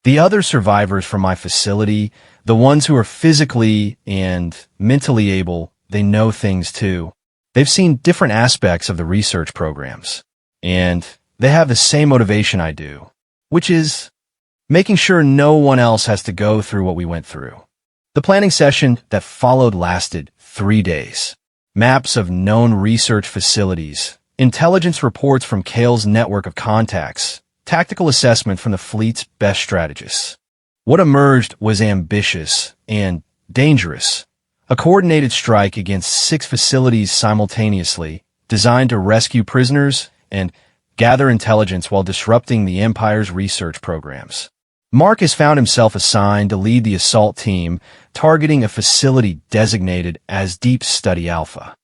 [SPEAKER 1] The other survivors from my facility, the ones who are physically and mentally able, they know things too. They've seen different aspects of the research programs. And they have the same motivation I do, which is making sure no one else has to go through what we went through. The planning session that followed lasted 3 days. Maps of known research facilities, intelligence reports from Kale's network of contacts, tactical assessment from the fleet's best strategists. What emerged was ambitious and dangerous. A coordinated strike against 6 facilities simultaneously, designed to rescue prisoners and gather intelligence while disrupting the Empire's research programs. Marcus found himself assigned to lead the assault team, targeting a facility designated as Deep Study Alpha.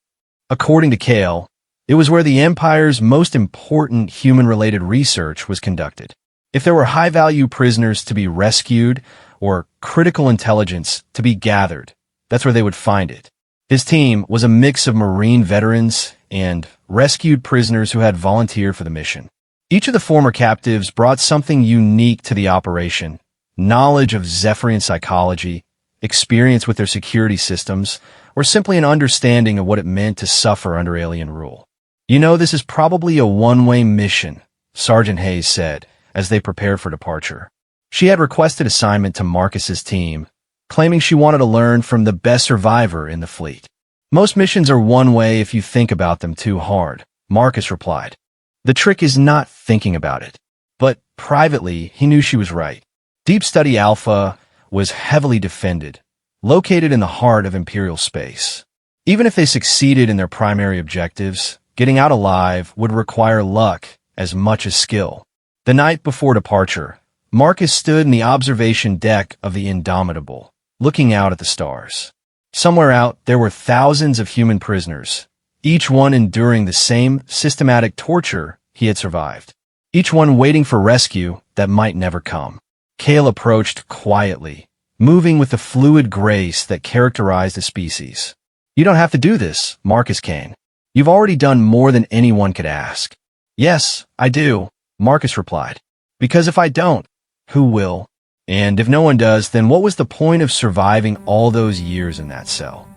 [SPEAKER 1] According to Kale, it was where the Empire's most important human-related research was conducted. If there were high-value prisoners to be rescued or critical intelligence to be gathered, that's where they would find it. His team was a mix of Marine veterans and rescued prisoners who had volunteered for the mission. Each of the former captives brought something unique to the operation: knowledge of Zephyrian psychology, experience with their security systems, or simply an understanding of what it meant to suffer under alien rule. You know, this is probably a one-way mission, Sergeant Hayes said, as they prepared for departure. She had requested assignment to Marcus's team, claiming she wanted to learn from the best survivor in the fleet. Most missions are one way if you think about them too hard, Marcus replied. The trick is not thinking about it. But privately, he knew she was right. Deep Study Alpha was heavily defended, located in the heart of Imperial space. Even if they succeeded in their primary objectives, getting out alive would require luck as much as skill. The night before departure, Marcus stood in the observation deck of the Indomitable, looking out at the stars. Somewhere out, there were thousands of human prisoners, each one enduring the same systematic torture he had survived, each one waiting for rescue that might never come. Kale approached quietly, moving with the fluid grace that characterized the species. You don't have to do this, Marcus Kane. You've already done more than anyone could ask. Yes, I do, Marcus replied. Because if I don't, who will? And if no one does, then what was the point of surviving all those years in that cell?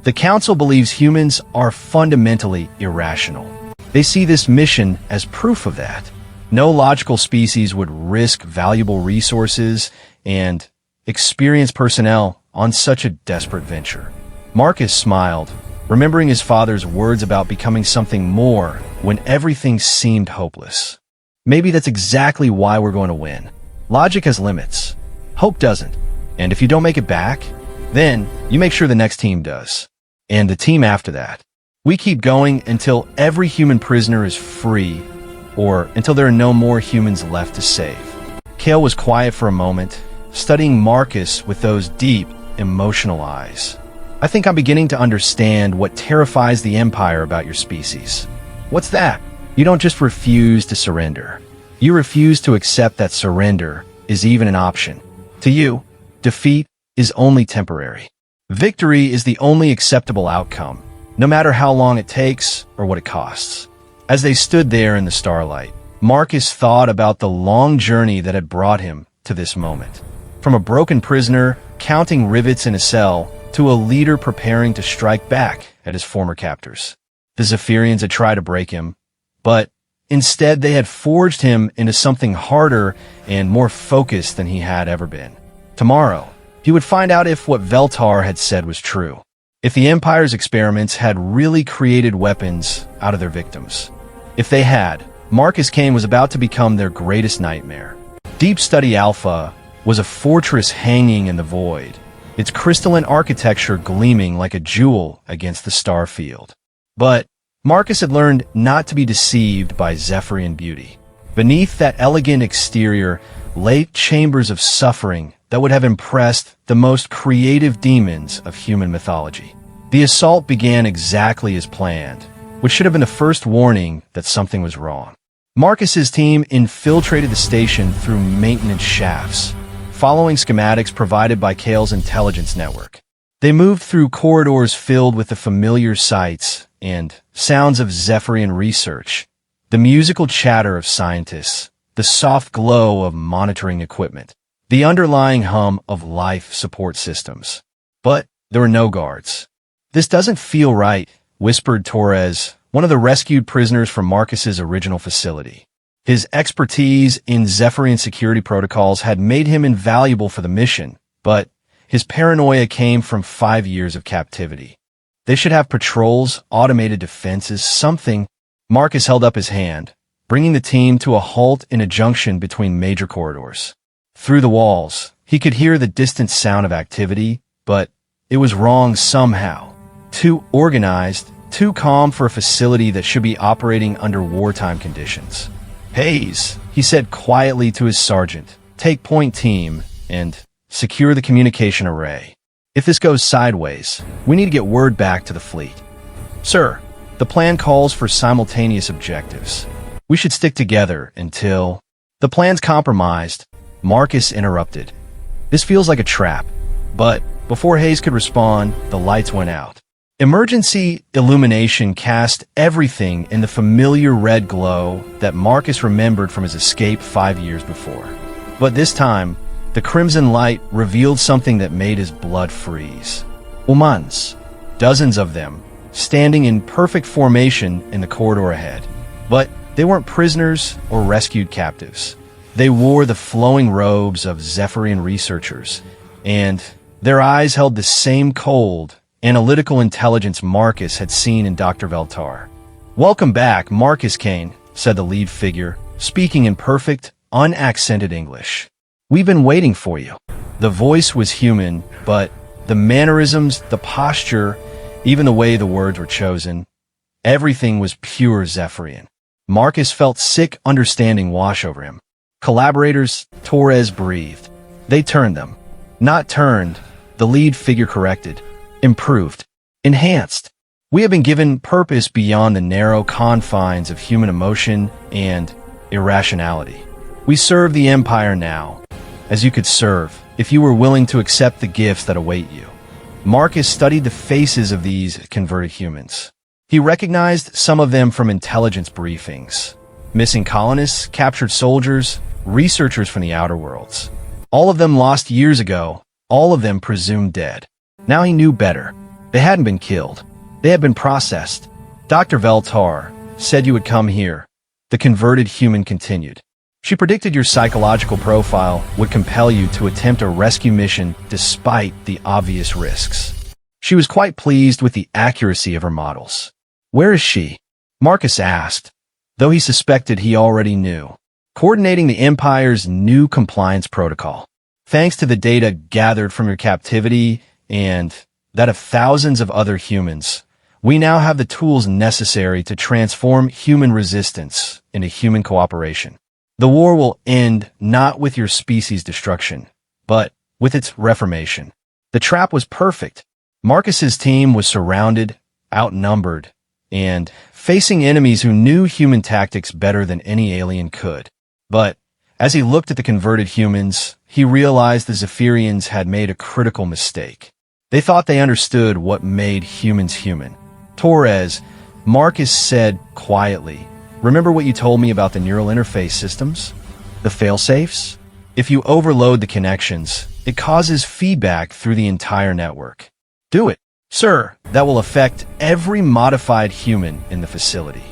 [SPEAKER 1] The Council believes humans are fundamentally irrational. They see this mission as proof of that. No logical species would risk valuable resources and experienced personnel on such a desperate venture. Marcus smiled, remembering his father's words about becoming something more when everything seemed hopeless. Maybe that's exactly why we're going to win. Logic has limits. Hope doesn't. And if you don't make it back, then you make sure the next team does. And the team after that. We keep going until every human prisoner is free, or until there are no more humans left to save. Kale was quiet for a moment, studying Marcus with those deep, emotional eyes. I think I'm beginning to understand what terrifies the Empire about your species. What's that? You don't just refuse to surrender. You refuse to accept that surrender is even an option. To you, defeat is only temporary. Victory is the only acceptable outcome, no matter how long it takes or what it costs. As they stood there in the starlight, Marcus thought about the long journey that had brought him to this moment. From a broken prisoner, counting rivets in a cell, to a leader preparing to strike back at his former captors. The Zephyrians had tried to break him, but instead they had forged him into something harder and more focused than he had ever been. Tomorrow, he would find out if what Veltar had said was true. If the Empire's experiments had really created weapons out of their victims. If they had, Marcus Kane was about to become their greatest nightmare. Deep Study Alpha was a fortress hanging in the void, its crystalline architecture gleaming like a jewel against the star field. But Marcus had learned not to be deceived by Zephyrian beauty. Beneath that elegant exterior lay chambers of suffering that would have impressed the most creative demons of human mythology. The assault began exactly as planned, which should have been the first warning that something was wrong. Marcus's team infiltrated the station through maintenance shafts, following schematics provided by Kale's intelligence network. They moved through corridors filled with the familiar sights and sounds of Zephyrian research, the musical chatter of scientists, the soft glow of monitoring equipment, the underlying hum of life support systems. But there were no guards. "This doesn't feel right," whispered Torres, one of the rescued prisoners from Marcus's original facility. His expertise in Zephyrian security protocols had made him invaluable for the mission, but his paranoia came from 5 years of captivity. They should have patrols, automated defenses, something. Marcus held up his hand, bringing the team to a halt in a junction between major corridors. Through the walls, he could hear the distant sound of activity, but it was wrong somehow. Too organized, too calm for a facility that should be operating under wartime conditions. "Hayes," he said quietly to his sergeant, "take point team and secure the communication array. If this goes sideways, we need to get word back to the fleet." "Sir, the plan calls for simultaneous objectives. We should stick together until—" "The plan's compromised," Marcus interrupted. "This feels like a trap." But before Hayes could respond, the lights went out. Emergency illumination cast everything in the familiar red glow that Marcus remembered from his escape 5 years before. But this time, the crimson light revealed something that made his blood freeze. Humans, dozens of them, standing in perfect formation in the corridor ahead. But they weren't prisoners or rescued captives. They wore the flowing robes of Zephyrian researchers, and their eyes held the same cold, analytical intelligence Marcus had seen in Dr. Veltar. "Welcome back, Marcus Kane," said the lead figure, speaking in perfect, unaccented English. "We've been waiting for you." The voice was human, but the mannerisms, the posture, even the way the words were chosen, everything was pure Zephyrian. Marcus felt sick understanding wash over him. "Collaborators," Torres breathed. "They turned them." "Not turned," the lead figure corrected. "Improved. Enhanced. We have been given purpose beyond the narrow confines of human emotion and irrationality. We serve the Empire now, as you could serve if you were willing to accept the gifts that await you." Marcus studied the faces of these converted humans. He recognized some of them from intelligence briefings. Missing colonists, captured soldiers, researchers from the outer worlds. All of them lost years ago, all of them presumed dead. Now he knew better. They hadn't been killed. They had been processed. "Dr. Veltar said you would come here," the converted human continued. "She predicted your psychological profile would compel you to attempt a rescue mission despite the obvious risks. She was quite pleased with the accuracy of her models." "Where is she?" Marcus asked, though he suspected he already knew. "Coordinating the Empire's new compliance protocol. Thanks to the data gathered from your captivity and that of thousands of other humans, we now have the tools necessary to transform human resistance into human cooperation. The war will end not with your species' destruction, but with its reformation." The trap was perfect. Marcus's team was surrounded, outnumbered, and facing enemies who knew human tactics better than any alien could. But as he looked at the converted humans, he realized the Zephyrians had made a critical mistake. They thought they understood what made humans human. "Torres," Marcus said quietly, "remember what you told me about the neural interface systems? The failsafes? If you overload the connections, it causes feedback through the entire network. Do it." "Sir, that will affect every modified human in the facility.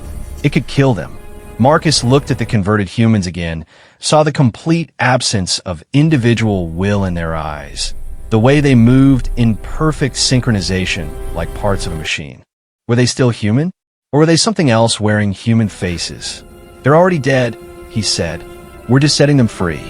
[SPEAKER 1] It could kill them." Marcus looked at the converted humans again, saw the complete absence of individual will in their eyes, the way they moved in perfect synchronization like parts of a machine. Were they still human? Or were they something else wearing human faces? They're already dead, he said. We're just setting them free.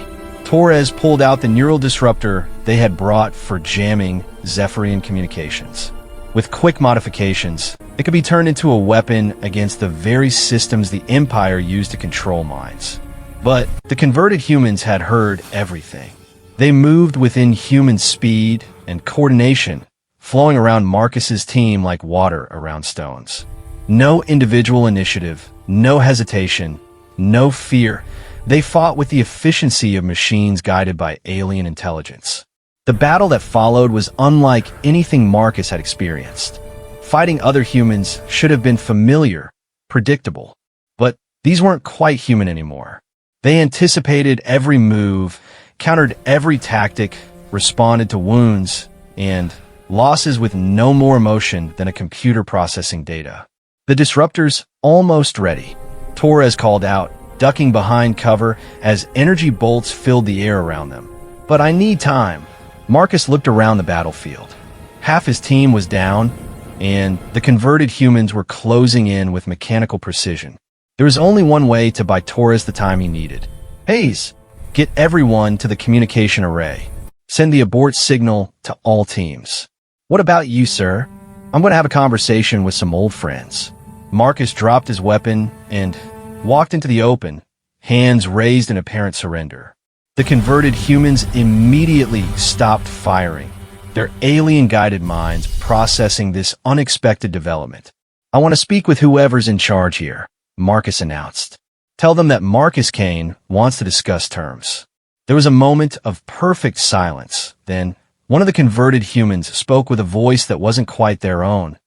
[SPEAKER 1] Torres pulled out the neural disruptor they had brought for jamming Zephyrian communications. With quick modifications, it could be turned into a weapon against the very systems the Empire used to control minds. But the converted humans had heard everything. They moved within human speed and coordination, flowing around Marcus's team like water around stones. No individual initiative, no hesitation, no fear. They fought with the efficiency of machines guided by alien intelligence. The battle that followed was unlike anything Marcus had experienced. Fighting other humans should have been familiar, predictable. But these weren't quite human anymore. They anticipated every move, countered every tactic, responded to wounds, and losses with no more emotion than a computer processing data. The disruptors almost ready, Torres called out, ducking behind cover as energy bolts filled the air around them. But I need time. Marcus looked around the battlefield. Half his team was down, and the converted humans were closing in with mechanical precision. There was only one way to buy Torres the time he needed. Hayes, get everyone to the communication array. Send the abort signal to all teams. What about you, sir? I'm going to have a conversation with some old friends. Marcus dropped his weapon and walked into the open, hands raised in apparent surrender. The converted humans immediately stopped firing, their alien-guided minds processing this unexpected development. I want to speak with whoever's in charge here, Marcus announced. Tell them that Marcus Kane wants to discuss terms. There was a moment of perfect silence. Then, one of the converted humans spoke with a voice that wasn't quite their own.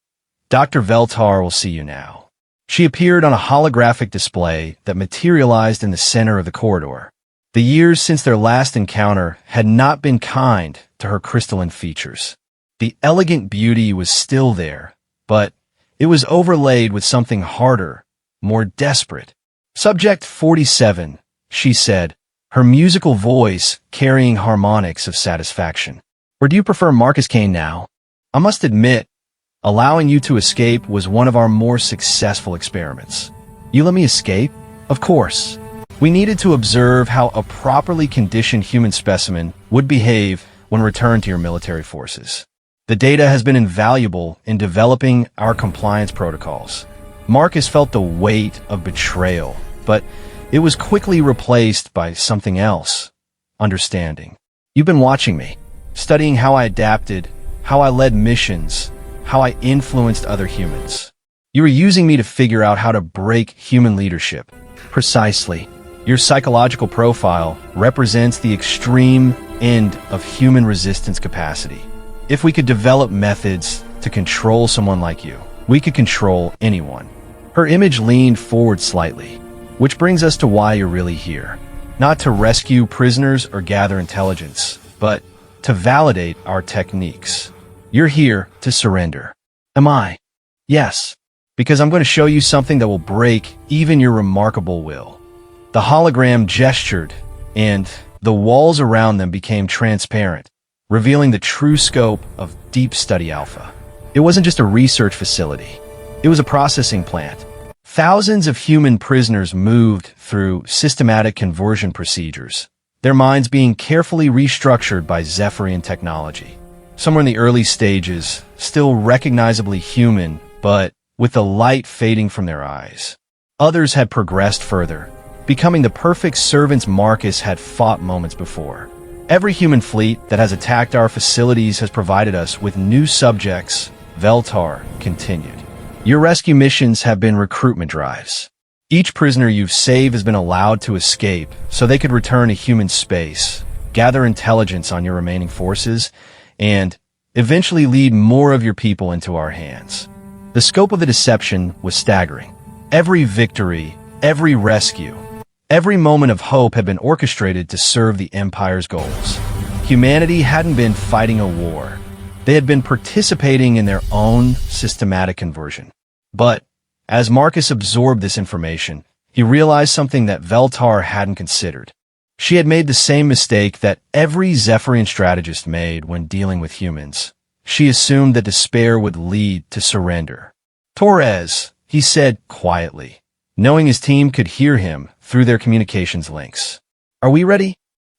[SPEAKER 1] Dr. Veltar will see you now. She appeared on a holographic display that materialized in the center of the corridor. The years since their last encounter had not been kind to her crystalline features. The elegant beauty was still there, but it was overlaid with something harder, more desperate. Subject 47, she said, her musical voice carrying harmonics of satisfaction. Or do you prefer Marcus Kane now? I must admit, allowing you to escape was one of our more successful experiments. You let me escape? Of course. We needed to observe how a properly conditioned human specimen would behave when returned to your military forces. The data has been invaluable in developing our compliance protocols. Marcus felt the weight of betrayal, but it was quickly replaced by something else. Understanding. You've been watching me, studying how I adapted, how I led missions, how I influenced other humans. You were using me to figure out how to break human leadership. Precisely. Your psychological profile represents the extreme end of human resistance capacity. If we could develop methods to control someone like you, we could control anyone. Her image leaned forward slightly, which brings us to why you're really here. Not to rescue prisoners or gather intelligence, but to validate our techniques. You're here to surrender. Am I? Yes, because I'm going to show you something that will break even your remarkable will. The hologram gestured, and the walls around them became transparent, revealing the true scope of Deep Study Alpha. It wasn't just a research facility. It was a processing plant. Thousands of human prisoners moved through systematic conversion procedures, their minds being carefully restructured by Zephyrian technology. Some were in the early stages, still recognizably human, but with the light fading from their eyes. Others had progressed further, becoming the perfect servants Marcus had fought moments before. Every human fleet that has attacked our facilities has provided us with new subjects, Veltar continued. Your rescue missions have been recruitment drives. Each prisoner you've saved has been allowed to escape so they could return to human space, gather intelligence on your remaining forces, and eventually lead more of your people into our hands. The scope of the deception was staggering. Every victory, every rescue, every moment of hope had been orchestrated to serve the Empire's goals. Humanity hadn't been fighting a war. They had been participating in their own systematic conversion. But as Marcus absorbed this information, he realized something that Veltar hadn't considered. She had made the same mistake that every Zephyrian strategist made when dealing with humans. She assumed that despair would lead to surrender. Torres, he said quietly, knowing his team could hear him through their communications links. Are we ready?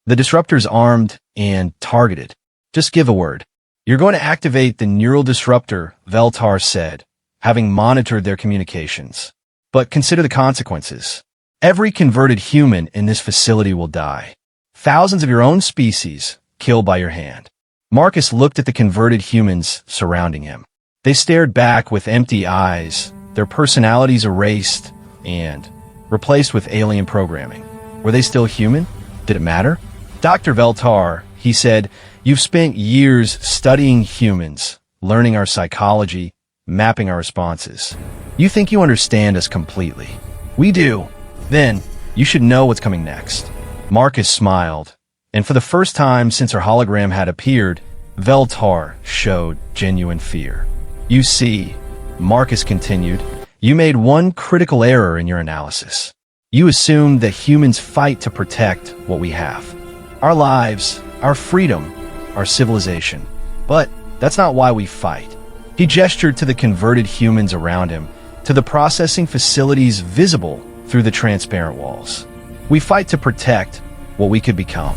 [SPEAKER 1] The disruptor's armed and targeted. Just give a word. You're going to activate the neural disruptor, Veltar said, having monitored their communications. But consider the consequences. Every converted human in this facility will die. Thousands of your own species killed by your hand. Marcus looked at the converted humans surrounding him. They stared back with empty eyes, their personalities erased and replaced with alien programming. Were they still human? Did it matter? Dr. Veltar, he said, you've spent years studying humans, learning our psychology, mapping our responses. You think you understand us completely. We do. Then, you should know what's coming next. Marcus smiled, and for the first time since her hologram had appeared, Veltar showed genuine fear. You see, Marcus continued, you made one critical error in your analysis. You assumed that humans fight to protect what we have. Our lives, our freedom, our civilization. But that's not why we fight. He gestured to the converted humans around him, to the processing facilities visible through the transparent walls. We fight to protect what we could become.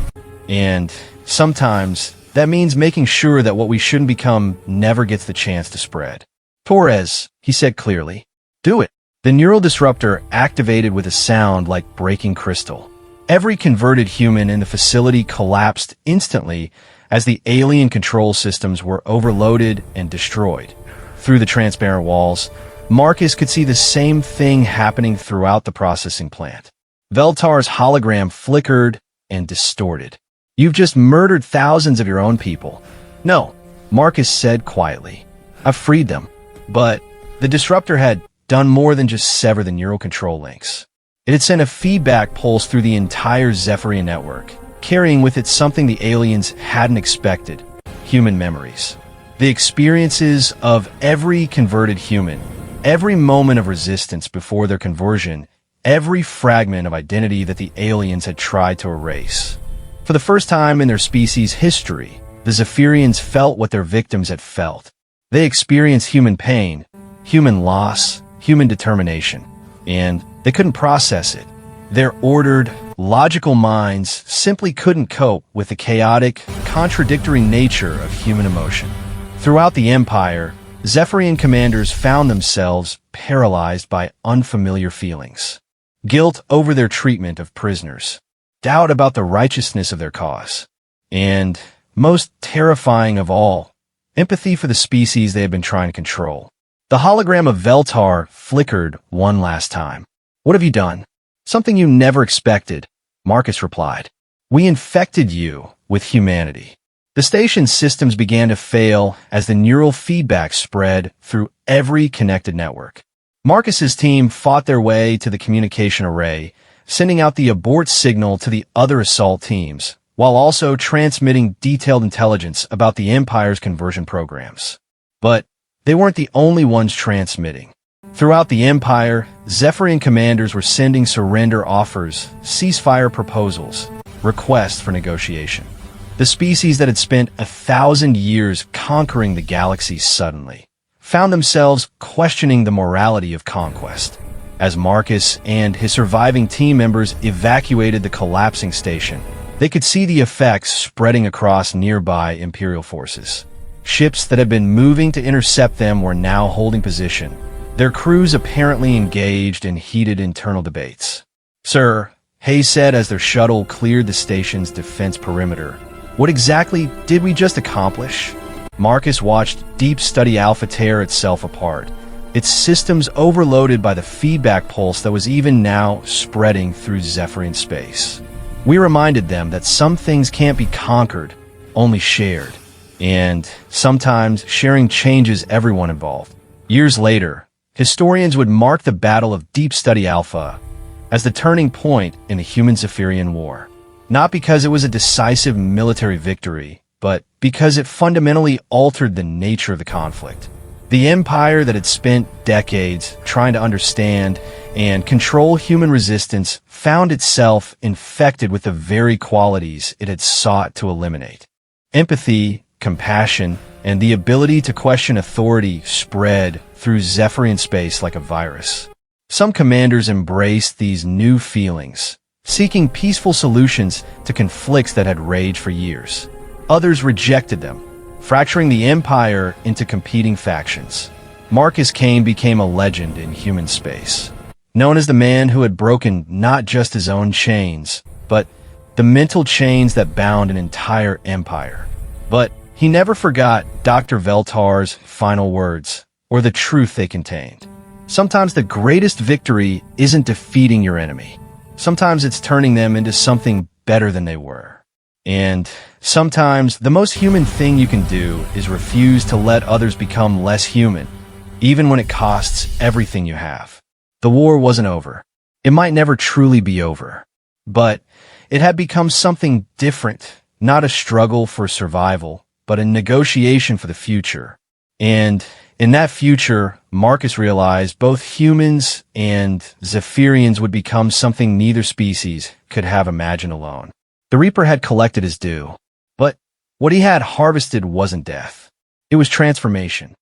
[SPEAKER 1] And sometimes that means making sure that what we shouldn't become never gets the chance to spread. Torres, he said clearly, do it. The neural disruptor activated with a sound like breaking crystal. Every converted human in the facility collapsed instantly as the alien control systems were overloaded and destroyed. Through the transparent walls, Marcus could see the same thing happening throughout the processing plant. Veltar's hologram flickered and distorted. You've just murdered thousands of your own people. No, Marcus said quietly. I've freed them. But the disruptor had done more than just sever the neural control links. It had sent a feedback pulse through the entire Zephyrian network, carrying with it something the aliens hadn't expected: human memories. The experiences of every converted human, every moment of resistance before their conversion, every fragment of identity that the aliens had tried to erase. For the first time in their species' history, the Zephyrians felt what their victims had felt. They experienced human pain, human loss, human determination, and they couldn't process it. Their ordered, logical minds simply couldn't cope with the chaotic, contradictory nature of human emotion. Throughout the Empire, Zephyrian commanders found themselves paralyzed by unfamiliar feelings. Guilt over their treatment of prisoners, doubt about the righteousness of their cause, and, most terrifying of all, empathy for the species they had been trying to control. The hologram of Veltar flickered one last time. What have you done? Something you never expected, Marcus replied. We infected you with humanity. The station's systems began to fail as the neural feedback spread through every connected network. Marcus's team fought their way to the communication array, sending out the abort signal to the other assault teams, while also transmitting detailed intelligence about the Empire's conversion programs. But they weren't the only ones transmitting. Throughout the Empire, Zephyrian commanders were sending surrender offers, ceasefire proposals, requests for negotiation. The species that had spent 1,000 years conquering the galaxy suddenly found themselves questioning the morality of conquest. As Marcus and his surviving team members evacuated the collapsing station, they could see the effects spreading across nearby Imperial forces. Ships that had been moving to intercept them were now holding position, their crews apparently engaged in heated internal debates. Sir, Hayes said as their shuttle cleared the station's defense perimeter, what exactly did we just accomplish? Marcus watched Deep Study Alpha tear itself apart, its systems overloaded by the feedback pulse that was even now spreading through Zephyrian space. We reminded them that some things can't be conquered, only shared. And sometimes sharing changes everyone involved. Years later, historians would mark the Battle of Deep Study Alpha as the turning point in the Human-Zephyrian War. Not because it was a decisive military victory, but because it fundamentally altered the nature of the conflict. The empire that had spent decades trying to understand and control human resistance found itself infected with the very qualities it had sought to eliminate. Empathy, compassion, and the ability to question authority spread through Zephyrian space like a virus. Some commanders embraced these new feelings, seeking peaceful solutions to conflicts that had raged for years. Others rejected them, fracturing the empire into competing factions. Marcus Kane became a legend in human space, known as the man who had broken not just his own chains, but the mental chains that bound an entire empire. But he never forgot Dr. Veltar's final words, or the truth they contained. Sometimes the greatest victory isn't defeating your enemy. Sometimes it's turning them into something better than they were. And sometimes the most human thing you can do is refuse to let others become less human, even when it costs everything you have. The war wasn't over. It might never truly be over. But it had become something different, not a struggle for survival, but a negotiation for the future. And in that future, Marcus realized both humans and Zephyrians would become something neither species could have imagined alone. The Reaper had collected his due, but what he had harvested wasn't death. It was transformation.